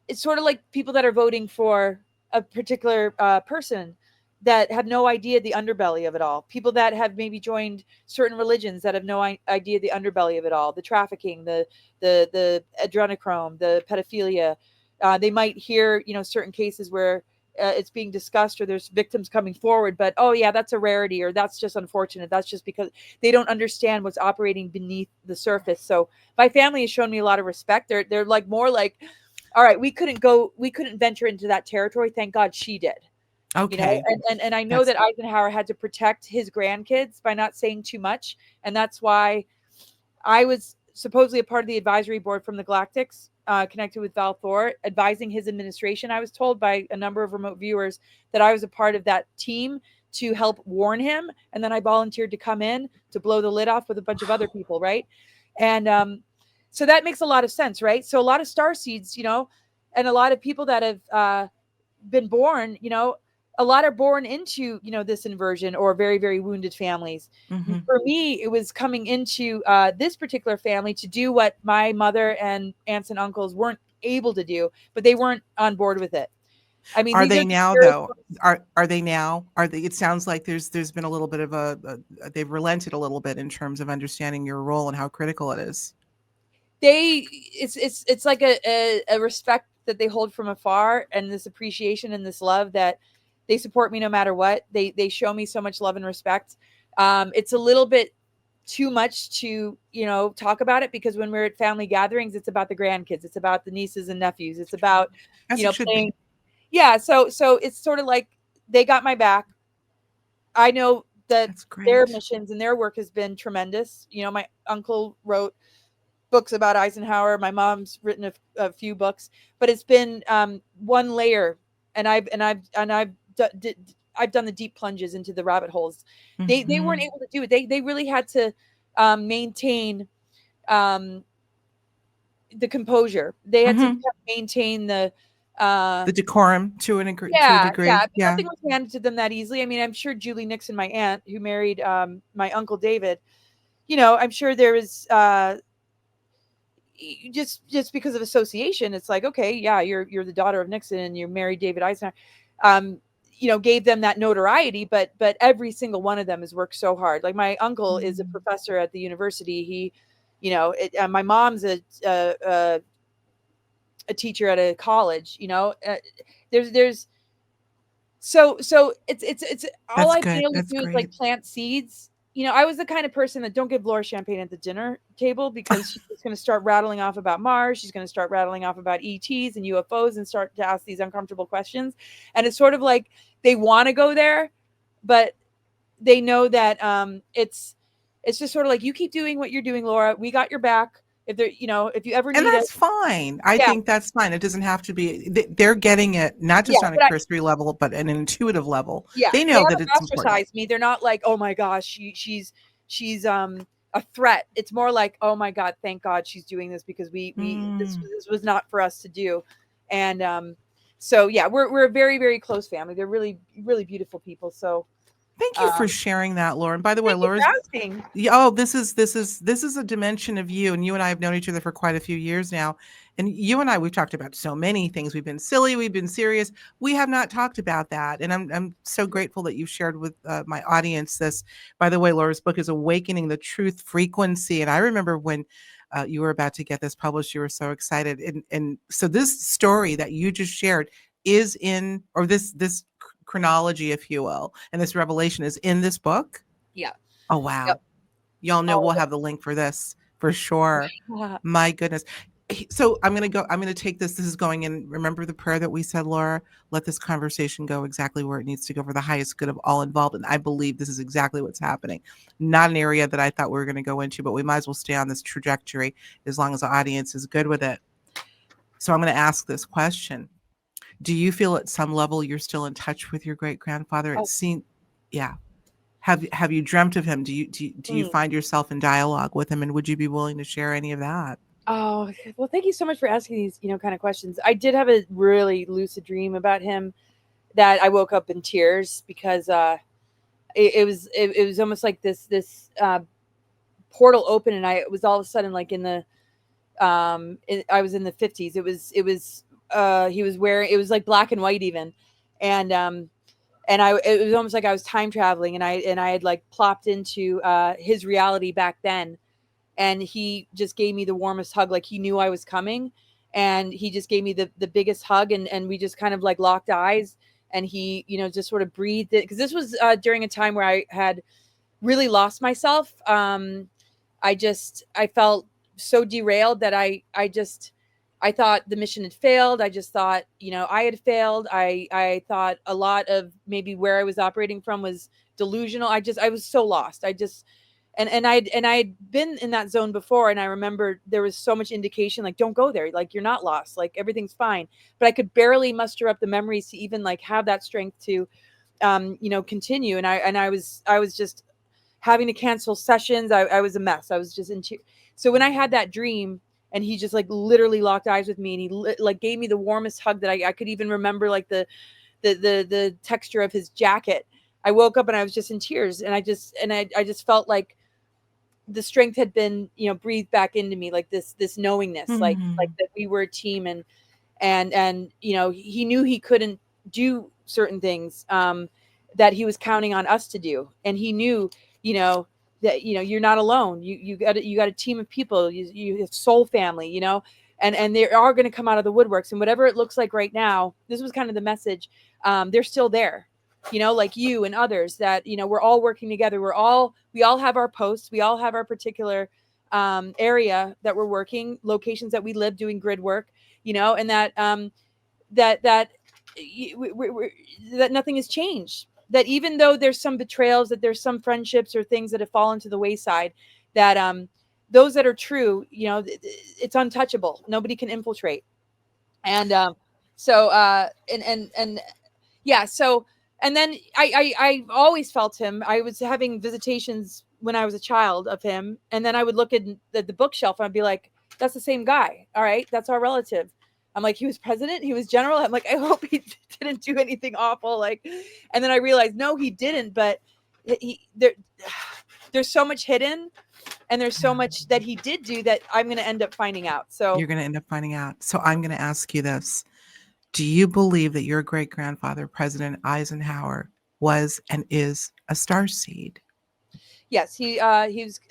It's sort of like people that are voting for a particular person that have no idea the underbelly of it all. People that have maybe joined certain religions that have no idea the underbelly of it all. The trafficking, the adrenochrome, the pedophilia. They might hear certain cases where it's being discussed or there's victims coming forward, but oh yeah, that's a rarity, or that's just unfortunate. That's just because they don't understand what's operating beneath the surface. So my family has shown me a lot of respect. They're like more like, all right, we couldn't venture into that territory. Thank God she did. Okay. And I know that Eisenhower had to protect his grandkids by not saying too much. And that's why I was supposedly a part of the advisory board from the Galactics, connected with Val Thor, advising his administration. I was told by a number of remote viewers that I was a part of that team to help warn him. And then I volunteered to come in to blow the lid off with a bunch of other people, right? And so that makes a lot of sense, right? So a lot of starseeds, and a lot of people that have been born, a lot are born into, this inversion or very, very wounded families. Mm-hmm. For me, it was coming into this particular family to do what my mother and aunts and uncles weren't able to do, but they weren't on board with it. I mean, are they now though? Are they now? Are they? It sounds like there's been a little bit of they've relented a little bit in terms of understanding your role and how critical it is. It's like a respect that they hold from afar, and this appreciation and this love that they support me no matter what. They show me so much love and respect. It's a little bit too much to talk about it, because when we're at family gatherings, it's about the grandkids, it's about the nieces and nephews, it's about playing. Yeah, so it's sort of like they got my back. I know that their missions and their work has been tremendous. My uncle wrote books about Eisenhower. My mom's written a few books, but it's been one layer, and I've done the deep plunges into the rabbit holes. Mm-hmm. They weren't able to do it. They really had to maintain the composure. They had to maintain the decorum to a degree. Yeah. Nothing was handed to them that easily. I mean, I'm sure Julie Nixon, my aunt, who married my uncle David, I'm sure there was just because of association. It's like, okay, yeah, you're the daughter of Nixon and you married David Eisenhower. Gave them that notoriety, but every single one of them has worked so hard. Like my uncle is a professor at the university. He, my mom's a teacher at a college. There's so it's all I've been able to do is like plant seeds. I was the kind of person that don't give Laura champagne at the dinner table, because she's going to start rattling off about Mars. She's going to start rattling off about ETs and UFOs and start to ask these uncomfortable questions. And it's sort of like they want to go there, but they know that it's just sort of like, you keep doing what you're doing, Laura. We got your back. If there, if you ever need it. And that's fine. I think that's fine. It doesn't have to be, they're getting it, not just on a cursory level, but an intuitive level. Yeah. They know that it's important. Me. They're not like, oh my gosh, she's a threat. It's more like, oh my God, thank God she's doing this, because this was not for us to do. And so yeah, we're a very, very close family. They're really, really beautiful people. So Thank you for sharing that, Laura. And by the way, Thank you Laura's for asking. oh, this is a dimension of you, and you and I have known each other for quite a few years now. And you and I, we've talked about so many things. We've been silly, we've been serious. We have not talked about that, and I'm so grateful that you've shared with my audience this. By the way, Laura's book is Awakening the Truth Frequency, and I remember when you were about to get this published, you were so excited. And so this story that you just shared is in, or this chronology, if you will, and this revelation is in this book. Yeah. Oh wow. Yep. Y'all know we'll have the link for this for sure. My goodness. So I'm going to take this. This is going in. Remember the prayer that we said, Laura? Let this conversation go exactly where it needs to go for the highest good of all involved. And I believe this is exactly what's happening. Not an area that I thought we were going to go into, but we might as well stay on this trajectory as long as the audience is good with it. So I'm going to ask this question. Do you feel at some level you're still in touch with your great-grandfather? It seemed, yeah. Have you dreamt of him? Do you find yourself in dialogue with him, and would you be willing to share any of that? Oh, well, thank you so much for asking these, kind of questions. I did have a really lucid dream about him that I woke up in tears because it was almost like this portal open, and I was all of a sudden like in the I was in the 50s. It was he was wearing, it was like black and white even, and it was almost like I was time traveling, and I had like plopped into his reality back then, and he just gave me the warmest hug, like he knew I was coming, and he just gave me the biggest hug, and we just kind of like locked eyes, and he just sort of breathed it, because this was during a time where I had really lost myself. I felt so derailed that I thought the mission had failed. I just thought, I had failed. I thought a lot of maybe where I was operating from was delusional. I was so lost. And I'd been in that zone before. And I remember there was so much indication, like, don't go there. Like, you're not lost. Like, everything's fine. But I could barely muster up the memories to even like have that strength to, continue. And I was just having to cancel sessions. I was a mess. I was just so when I had that dream, and he just like literally locked eyes with me, and he like gave me the warmest hug that I could even remember, like the texture of his jacket. I woke up and I was just in tears, and I just felt like the strength had been, breathed back into me, like this knowingness, like that we were a team, and he knew he couldn't do certain things that he was counting on us to do, and he knew, that you're not alone. You got a team of people. You have soul family, and they are going to come out of the woodworks, and whatever it looks like right now, this was kind of the message. They're still there, like you and others, that we're all working together. We all have our posts. We all have our particular area that we're working, locations that we live, doing grid work, and that that nothing has changed. That even though there's some betrayals, that there's some friendships or things that have fallen to the wayside, that those that are true, it's untouchable. Nobody can infiltrate. And yeah, so, and then I always felt him. I was having visitations when I was a child of him, and then I would look at the bookshelf and I'd be like, that's the same guy. All right, that's our relative. I'm like, he was president, he was general. I'm like, I hope he didn't do anything awful. Like, and then I realized, no, he didn't. But there's so much hidden, and there's so much that he did do that I'm going to end up finding out. So you're going to end up finding out. So I'm going to ask you this. Do you believe that your great-grandfather, President Eisenhower, was and is a starseed? Yes, he's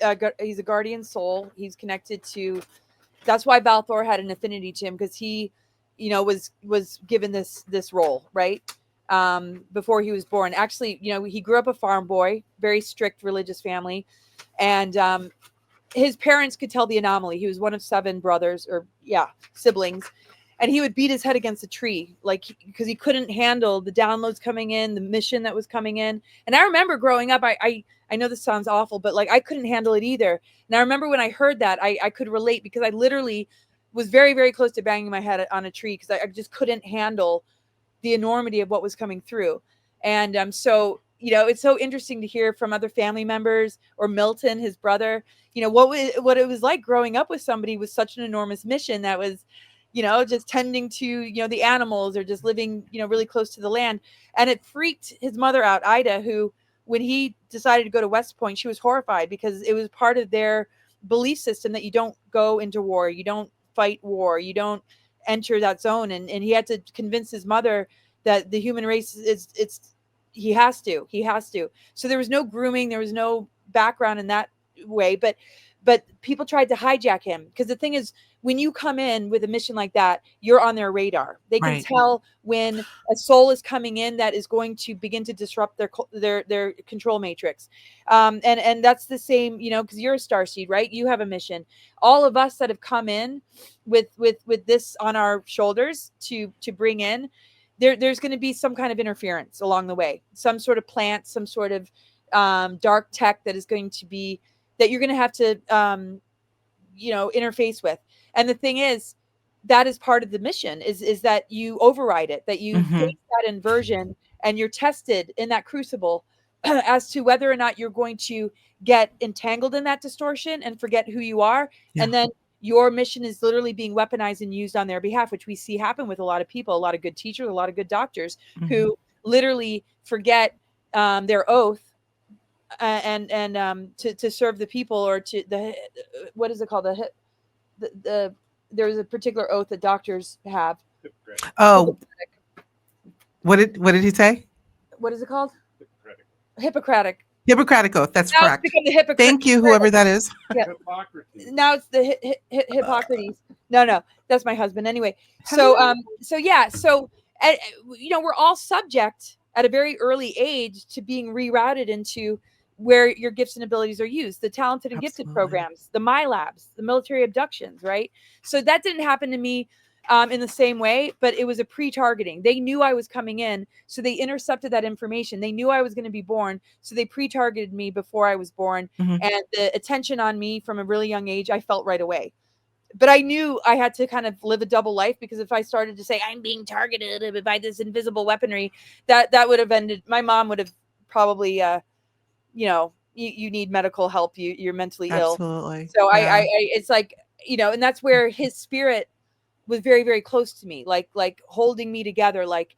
a guardian soul. He's connected to. That's why Balthor had an affinity to him, because he, was given this role, right? Before he was born. Actually, he grew up a farm boy, very strict religious family, and his parents could tell the anomaly. He was one of 7 brothers, siblings, and he would beat his head against a tree, like, because he couldn't handle the downloads coming in, the mission that was coming in. And I remember growing up, I know this sounds awful, but like I couldn't handle it either. And I remember when I heard that, I could relate, because I literally was very, very close to banging my head on a tree, because I just couldn't handle the enormity of what was coming through. And so, it's so interesting to hear from other family members, or Milton, his brother, what it was like growing up with somebody with such an enormous mission that was, just tending to, the animals, or just living, really close to the land. And it freaked his mother out, Ida, who when he decided to go to West Point, she was horrified because it was part of their belief system that you don't go into war, you don't fight war, you don't enter that zone. And he had to convince his mother that the human race he has to. So there was no grooming, there was no background in that way, but people tried to hijack him, because the thing is, when you come in with a mission like that, you're on their radar. They can tell when a soul is coming in that is going to begin to disrupt their control matrix. And that's the same, because you're a starseed, right? You have a mission. All of us that have come in with this on our shoulders to bring in, there's going to be some kind of interference along the way, some sort of plant, some sort of dark tech that is going to be, that you're going to have to interface with. And the thing is, that is part of the mission, is that you override it, that you face that inversion, and you're tested in that crucible as to whether or not you're going to get entangled in that distortion and forget who you are. And then your mission is literally being weaponized and used on their behalf, which we see happen with a lot of people, a lot of good teachers, a lot of good doctors who literally forget their oath and to serve the people, or to the, what is it called, the there's a particular oath that doctors have. Oh, what did he say? What is it called? Hippocratic Oath. That's now correct. Thank you, whoever that is. Yeah. Now it's the Hippocrates. No, that's my husband. Anyway, so we're all subject at a very early age to being rerouted into where your gifts and abilities are used, the talented and gifted programs, the My Labs, the military abductions, right? So that didn't happen to me in the same way, but it was a pre-targeting. They knew I was coming in, so they intercepted that information. They knew I was going to be born, so they pre-targeted me before I was born. And the attention on me from a really young age, I felt right away. But I knew I had to kind of live a double life, because if I started to say I'm being targeted by this invisible weaponry, that would have ended. My mom would have probably, you need medical help. You're mentally ill. So I it's like, and that's where his spirit was very, very close to me, like holding me together. Like,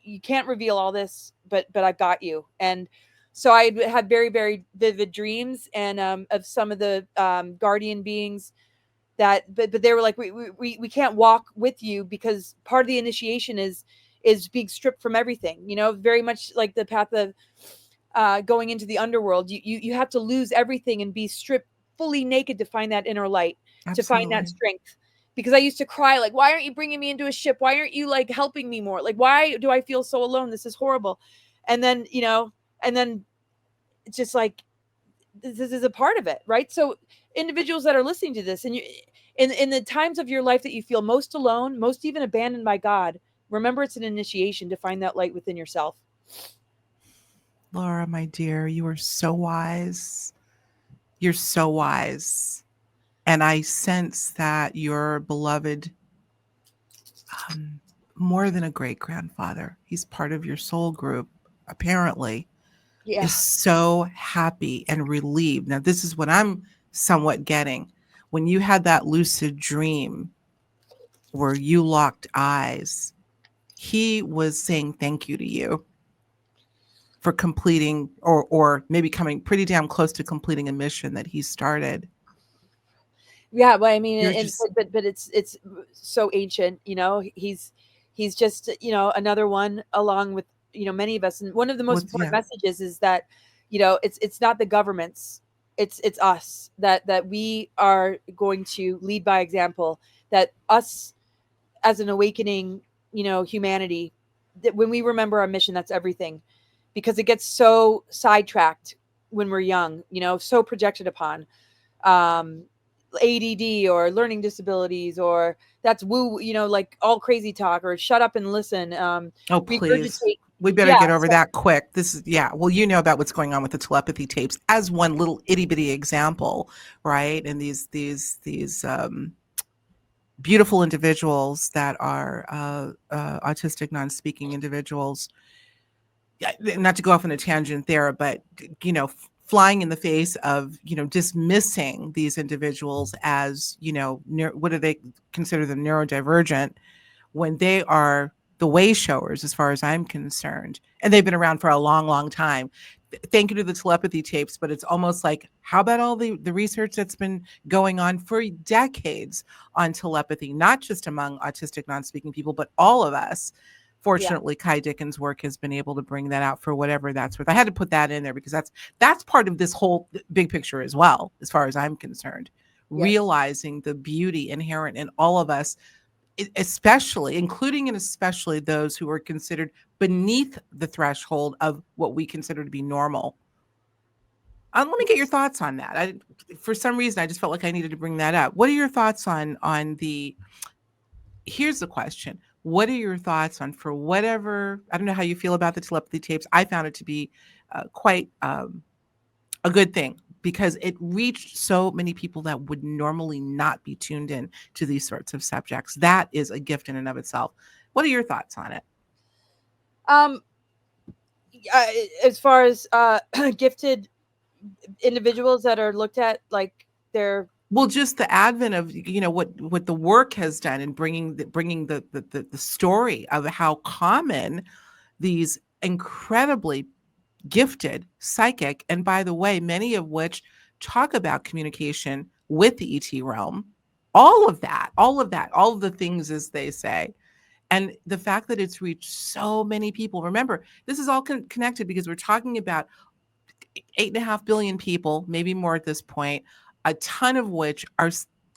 you can't reveal all this, but I've got you. And so I had very, very vivid dreams, and of some of the guardian beings that, but they were like, we can't walk with you, because part of the initiation is being stripped from everything, very much like the path of going into the underworld. You have to lose everything and be stripped fully naked to find that inner light. To find that strength. Because I used to cry, like, why aren't you bringing me into a ship? Why aren't you like helping me more? Like, why do I feel so alone? This is horrible. And then, it's just like, this is a part of it, right? So individuals that are listening to this, and you, in the times of your life that you feel most alone, most even abandoned by God, remember, it's an initiation to find that light within yourself. Laura, my dear, you are so wise. You're so wise. And I sense that your beloved, more than a great-grandfather, he's part of your soul group, apparently, is so happy and relieved. Now, this is what I'm somewhat getting. When you had that lucid dream where you locked eyes, he was saying thank you to you for completing, or maybe coming pretty damn close to completing a mission that he started. Yeah, well, I mean, but it's so ancient, he's just, another one along with, many of us. And one of the most important messages is that, it's not the governments, it's us, that we are going to lead by example, that us as an awakening, humanity, that when we remember our mission, that's everything, because it gets so sidetracked when we're young, so projected upon. ADD or learning disabilities, or that's woo, like all crazy talk, or shut up and listen. Oh, please. We better get over that quick. This is, well, you know about what's going on with the telepathy tapes as one little itty bitty example, right? And these beautiful individuals that are autistic, non-speaking individuals, not to go off on a tangent there, but, flying in the face of, dismissing these individuals as, what do they consider them, neurodivergent, when they are the way showers, as far as I'm concerned. And they've been around for a long, long time. thank you to the telepathy tapes, but it's almost like, how about all the research that's been going on for decades on telepathy, not just among autistic non-speaking people, but all of us. Fortunately, Kai Dickens' work has been able to bring that out for whatever that's worth. I had to put that in there because that's part of this whole big picture as well, as far as I'm concerned. Yes. Realizing the beauty inherent in all of us, especially, including and especially those who are considered beneath the threshold of what we consider to be normal. Let me get your thoughts on that. For some reason, I just felt like I needed to bring that up. What are your thoughts on the? Here's the question: what are your thoughts on, for whatever? I don't know how you feel about the telepathy tapes. I found it to be quite a good thing, because it reached so many people that would normally not be tuned in to these sorts of subjects. That is a gift in and of itself. What are your thoughts on it? As far as gifted individuals that are looked at like they're, well, just the advent of, what the work has done in bringing the story of how common these incredibly gifted psychic, and by the way, many of which talk about communication with the ET realm, all of the things, as they say. And the fact that it's reached so many people. Remember, this is all connected, because we're talking about 8.5 billion people, maybe more at this point, a ton of which are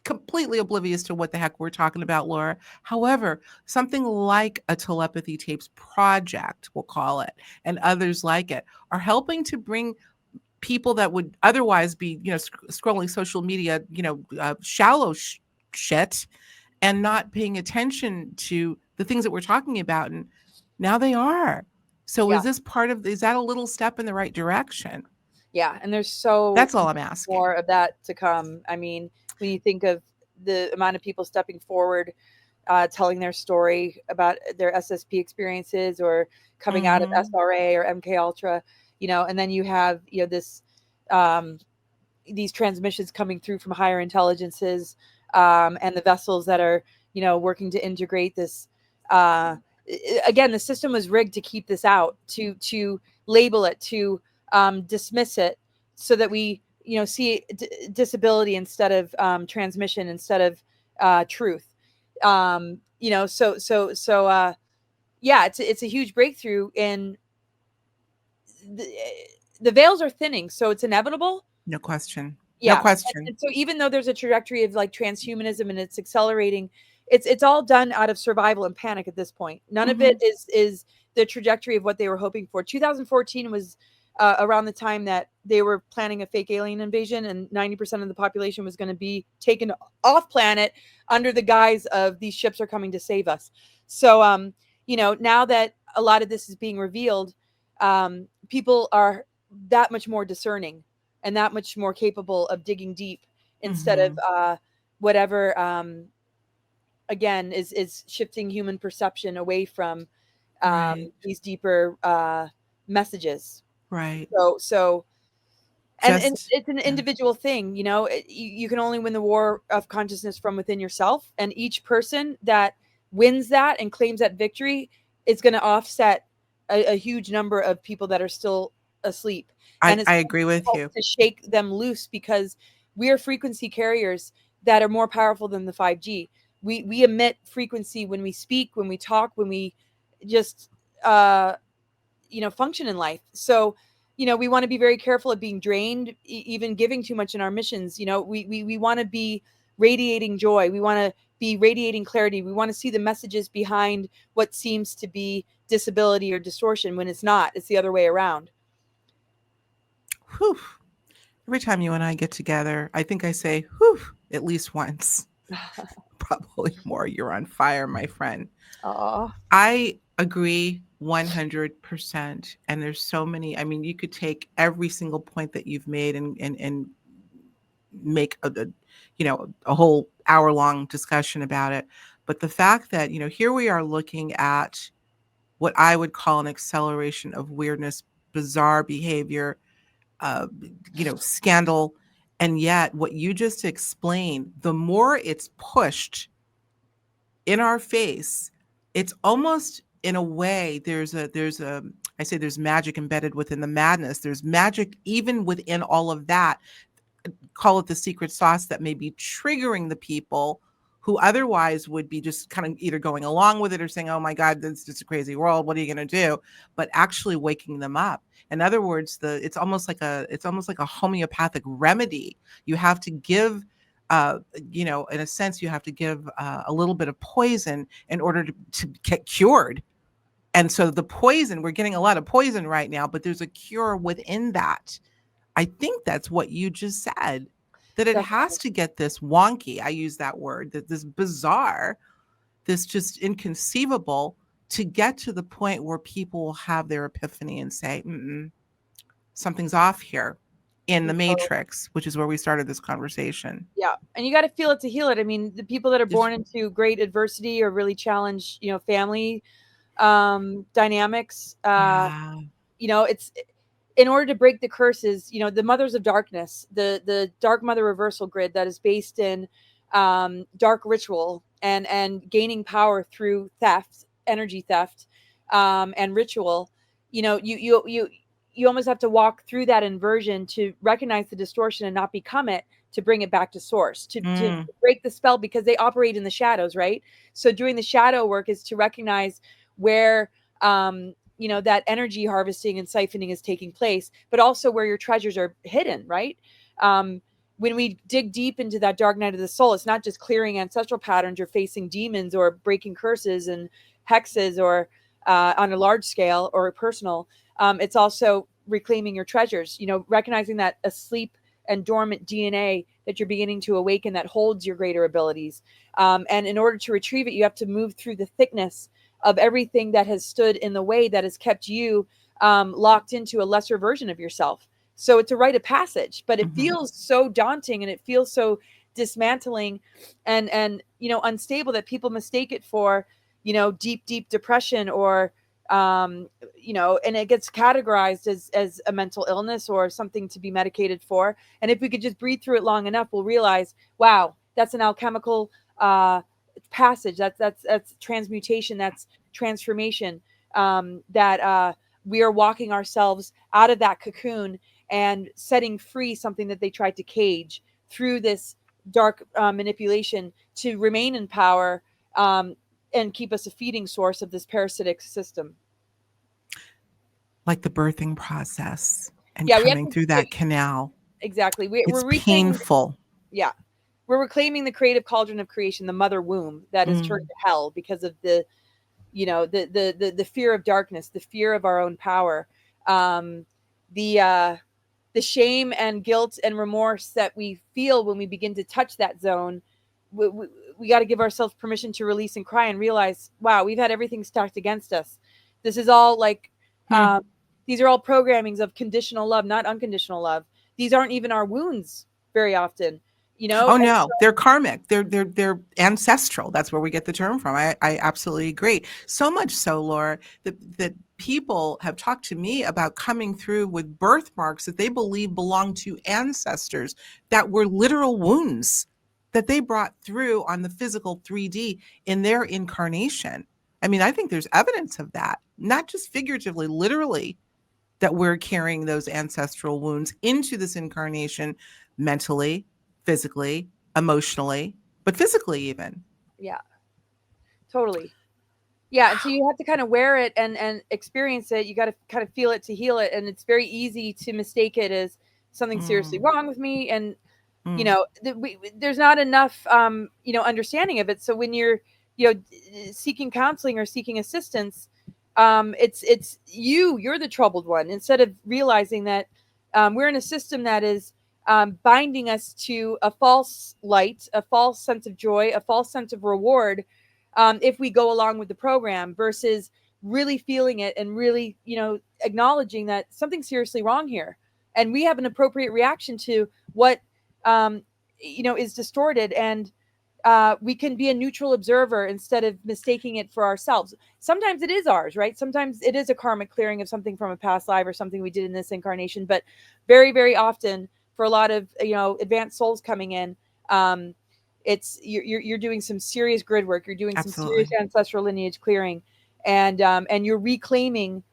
completely oblivious to what the heck we're talking about, Laura. However, something like a telepathy tapes project, we'll call it, and others like it, are helping to bring people that would otherwise be, scrolling social media, shallow shit, and not paying attention to the things that we're talking about. And now they are. So Yeah. is that a little step in the right direction? Yeah. And there's that's all I'm asking. more of that to come. I mean, when you think of the amount of people stepping forward, telling their story about their SSP experiences, or coming out of SRA or MK Ultra, and then you have, this, these transmissions coming through from higher intelligences, and the vessels that are, working to integrate this. Again, the system was rigged to keep this out, to label it, to dismiss it, so that we, see disability instead of transmission, instead of truth. Yeah, it's a huge breakthrough, and the veils are thinning, so it's inevitable. No question. Yeah. No question. And so even though there's a trajectory of like transhumanism and it's accelerating, it's all done out of survival and panic at this point. None of it is the trajectory of what they were hoping for. 2014 was around the time that they were planning a fake alien invasion, and 90% of the population was going to be taken off planet under the guise of these ships are coming to save us. So, now that a lot of this is being revealed, people are that much more discerning and that much more capable of digging deep, instead of whatever, again, is shifting human perception away from these deeper messages. Right. So and it's an individual thing, you can only win the war of consciousness from within yourself, and each person that wins that and claims that victory is going to offset a huge number of people that are still asleep. And I agree with you. To shake them loose, because we are frequency carriers that are more powerful than the 5G. We emit frequency when we speak, when we talk, when we just function in life. So we want to be very careful of being drained, even giving too much in our missions. We want to be radiating joy. We want to be radiating clarity. We want to see the messages behind what seems to be disability or distortion, when it's not. It's the other way around. Whew. Every time you and I get together, I think I say, whew, at least once. Probably more. You're on fire, my friend. I agree 100%. And there's so many. I mean, you could take every single point that you've made and make a whole hour-long discussion about it. But the fact that, here we are looking at what I would call an acceleration of weirdness, bizarre behavior, scandal. And yet what you just explained, the more it's pushed in our face, it's almost, in a way, there's a I say there's magic embedded within the madness. There's magic even within all of that. Call it the secret sauce that may be triggering the people who otherwise would be just kind of either going along with it or saying, oh my God, this is just a crazy world. What are you going to do? But actually waking them up. In other words, it's almost like a homeopathic remedy. You have to give, in a sense, you have to give a little bit of poison in order to get cured. And so the poison, we're getting a lot of poison right now, but there's a cure within that. I think that's what you just said, that it has to get this wonky, I use that word, that this bizarre, this just inconceivable, to get to the point where people will have their epiphany and say, something's off here in the matrix, which is where we started this conversation. Yeah. And you got to feel it to heal it. I mean, the people that are born into great adversity or really challenge, family dynamics, it's in order to break the curses, the mothers of darkness, the dark mother reversal grid that is based in dark ritual and gaining power through theft, energy theft, and ritual. You almost have to walk through that inversion to recognize the distortion and not become it, to bring it back to source, to break the spell, because they operate in the shadows, right? So doing the shadow work is to recognize where that energy harvesting and siphoning is taking place, but also where your treasures are hidden, right? When we dig deep into that dark night of the soul, it's not just clearing ancestral patterns or facing demons or breaking curses and hexes or on a large scale or personal. It's also reclaiming your treasures, recognizing that asleep and dormant DNA that you're beginning to awaken that holds your greater abilities. And in order to retrieve it, you have to move through the thickness of everything that has stood in the way, that has kept you locked into a lesser version of yourself. So it's a rite of passage, but it feels so daunting and it feels so dismantling and unstable that people mistake it for, deep depression or, and it gets categorized as a mental illness or something to be medicated for. And if we could just breathe through it long enough, we'll realize, wow, that's an alchemical passage. That's transmutation. That's transformation. That we are walking ourselves out of that cocoon and setting free something that they tried to cage through this dark manipulation to remain in power and keep us a feeding source of this parasitic system. Like the birthing process and coming through that canal. Exactly. We're painful. We're reclaiming the creative cauldron of creation, the mother womb that is turned to hell because of the fear of darkness, the fear of our own power, the shame and guilt and remorse that we feel when we begin to touch that zone. We got to give ourselves permission to release and cry and realize, wow, we've had everything stacked against us. This is all like, these are all programmings of conditional love, not unconditional love. These aren't even our wounds very often. Oh no, they're karmic. They're ancestral. That's where we get the term from. I absolutely agree. So much so, Laura, that people have talked to me about coming through with birthmarks that they believe belong to ancestors that were literal wounds that they brought through on the physical 3D in their incarnation. I mean, I think there's evidence of that, not just figuratively, literally, that we're carrying those ancestral wounds into this incarnation mentally, physically, emotionally, but physically even. Yeah, totally. Yeah. And so you have to kind of wear it and experience it. You got to kind of feel it to heal it. And it's very easy to mistake it as something seriously wrong with me. And, there's not enough, understanding of it. So when you're, seeking counseling or seeking assistance, it's you're the troubled one, instead of realizing that we're in a system that is binding us to a false light, a false sense of joy, a false sense of reward, if we go along with the program, versus really feeling it and really, acknowledging that something's seriously wrong here. And we have an appropriate reaction to what, is distorted. And we can be a neutral observer instead of mistaking it for ourselves. Sometimes it is ours, right? Sometimes it is a karmic clearing of something from a past life or something we did in this incarnation. But very, very often, for a lot of advanced souls coming in, it's you're doing some serious grid work. You're doing some serious ancestral lineage clearing, and you're reclaiming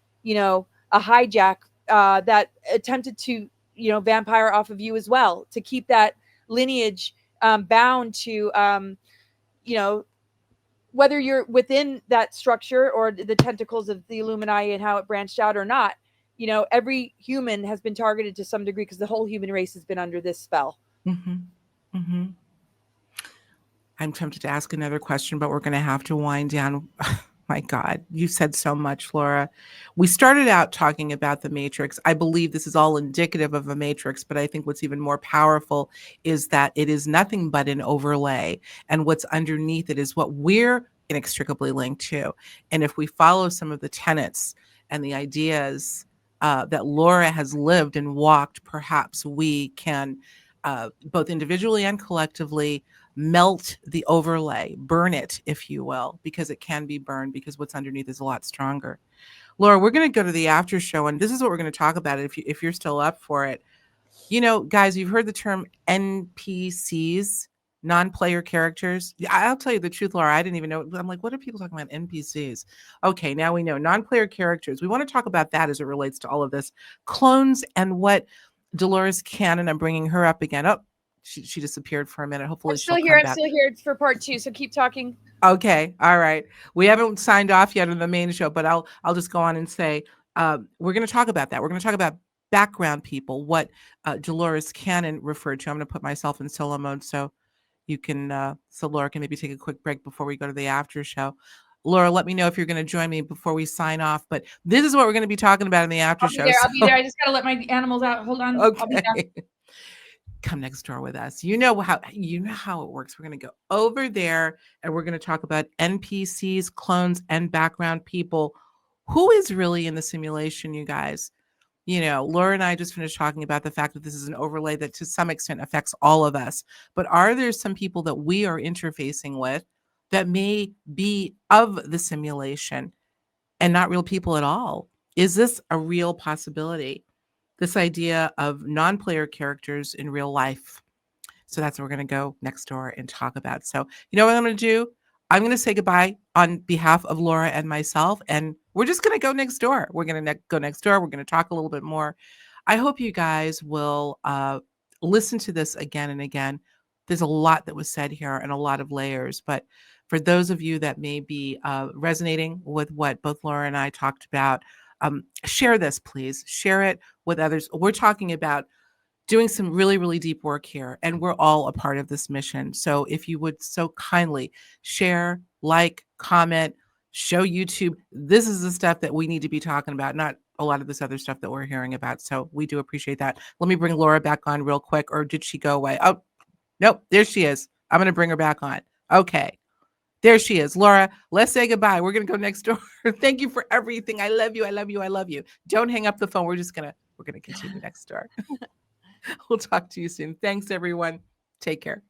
a hijack that attempted to, vampire off of you as well, to keep that lineage bound to, whether you're within that structure or the tentacles of the Illuminati and how it branched out or not. Every human has been targeted to some degree because the whole human race has been under this spell. Mm-hmm. Mm-hmm. I'm tempted to ask another question, but we're going to have to wind down. My God, you said so much, Laura. We started out talking about the matrix. I believe this is all indicative of a matrix, but I think what's even more powerful is that it is nothing but an overlay. And what's underneath it is what we're inextricably linked to. And if we follow some of the tenets and the ideas that Laura has lived and walked, perhaps we can both individually and collectively melt the overlay, burn it, if you will, because it can be burned, because what's underneath is a lot stronger. Laura, we're going to go to the after show, and this is what we're going to talk about if you're still up for it. Guys, you've heard the term NPCs, non-player characters. I'll tell you the truth, Laura, I didn't even know. I'm like, what are people talking about, NPCs? Okay, now we know non-player characters. We want to talk about that as it relates to all of this. Clones and what Dolores Cannon, I'm bringing her up again. Oh, she disappeared for a minute. Hopefully I'm still she'll here. come I'm back. still here for part 2. So keep talking. Okay. All right. We haven't signed off yet on the main show, but I'll just go on and say, we're going to talk about that. We're going to talk about background people, what Dolores Cannon referred to. I'm going to put myself in solo mode so you can, so Laura can maybe take a quick break before we go to the after show. Laura, let me know if you're going to join me before we sign off, but this is what we're going to be talking about in the after show. I'll be there. I just got to let my animals out. Hold on. Okay. I'll be down. Come next door with us. You know how it works. We're going to go over there and we're going to talk about NPCs, clones, and background people. Who is really in the simulation, you guys? Laura and I just finished talking about the fact that this is an overlay that to some extent affects all of us. But are there some people that we are interfacing with that may be of the simulation and not real people at all? Is this a real possibility? This idea of non-player characters in real life. So that's what we're going to go next door and talk about. So you know what I'm going to do? I'm going to say goodbye on behalf of Laura and myself, and we're just going to go next door. We're going to go next door. We're going to talk a little bit more. I hope you guys will listen to this again and again. There's a lot that was said here and a lot of layers, but for those of you that may be resonating with what both Laura and I talked about, share this, please. Share it with others. We're talking about doing some really, really deep work here, and we're all a part of this mission. So if you would so kindly share, like, comment, show YouTube, this is the stuff that we need to be talking about, not a lot of this other stuff that we're hearing about. So we do appreciate that. Let me bring Laura back on real quick, or did she go away? Oh, nope, there she is. I'm going to bring her back on. Okay. There she is. Laura, let's say goodbye. We're going to go next door. Thank you for everything. I love you. I love you. I love you. Don't hang up the phone. We're going to continue next door. We'll talk to you soon. Thanks, everyone. Take care.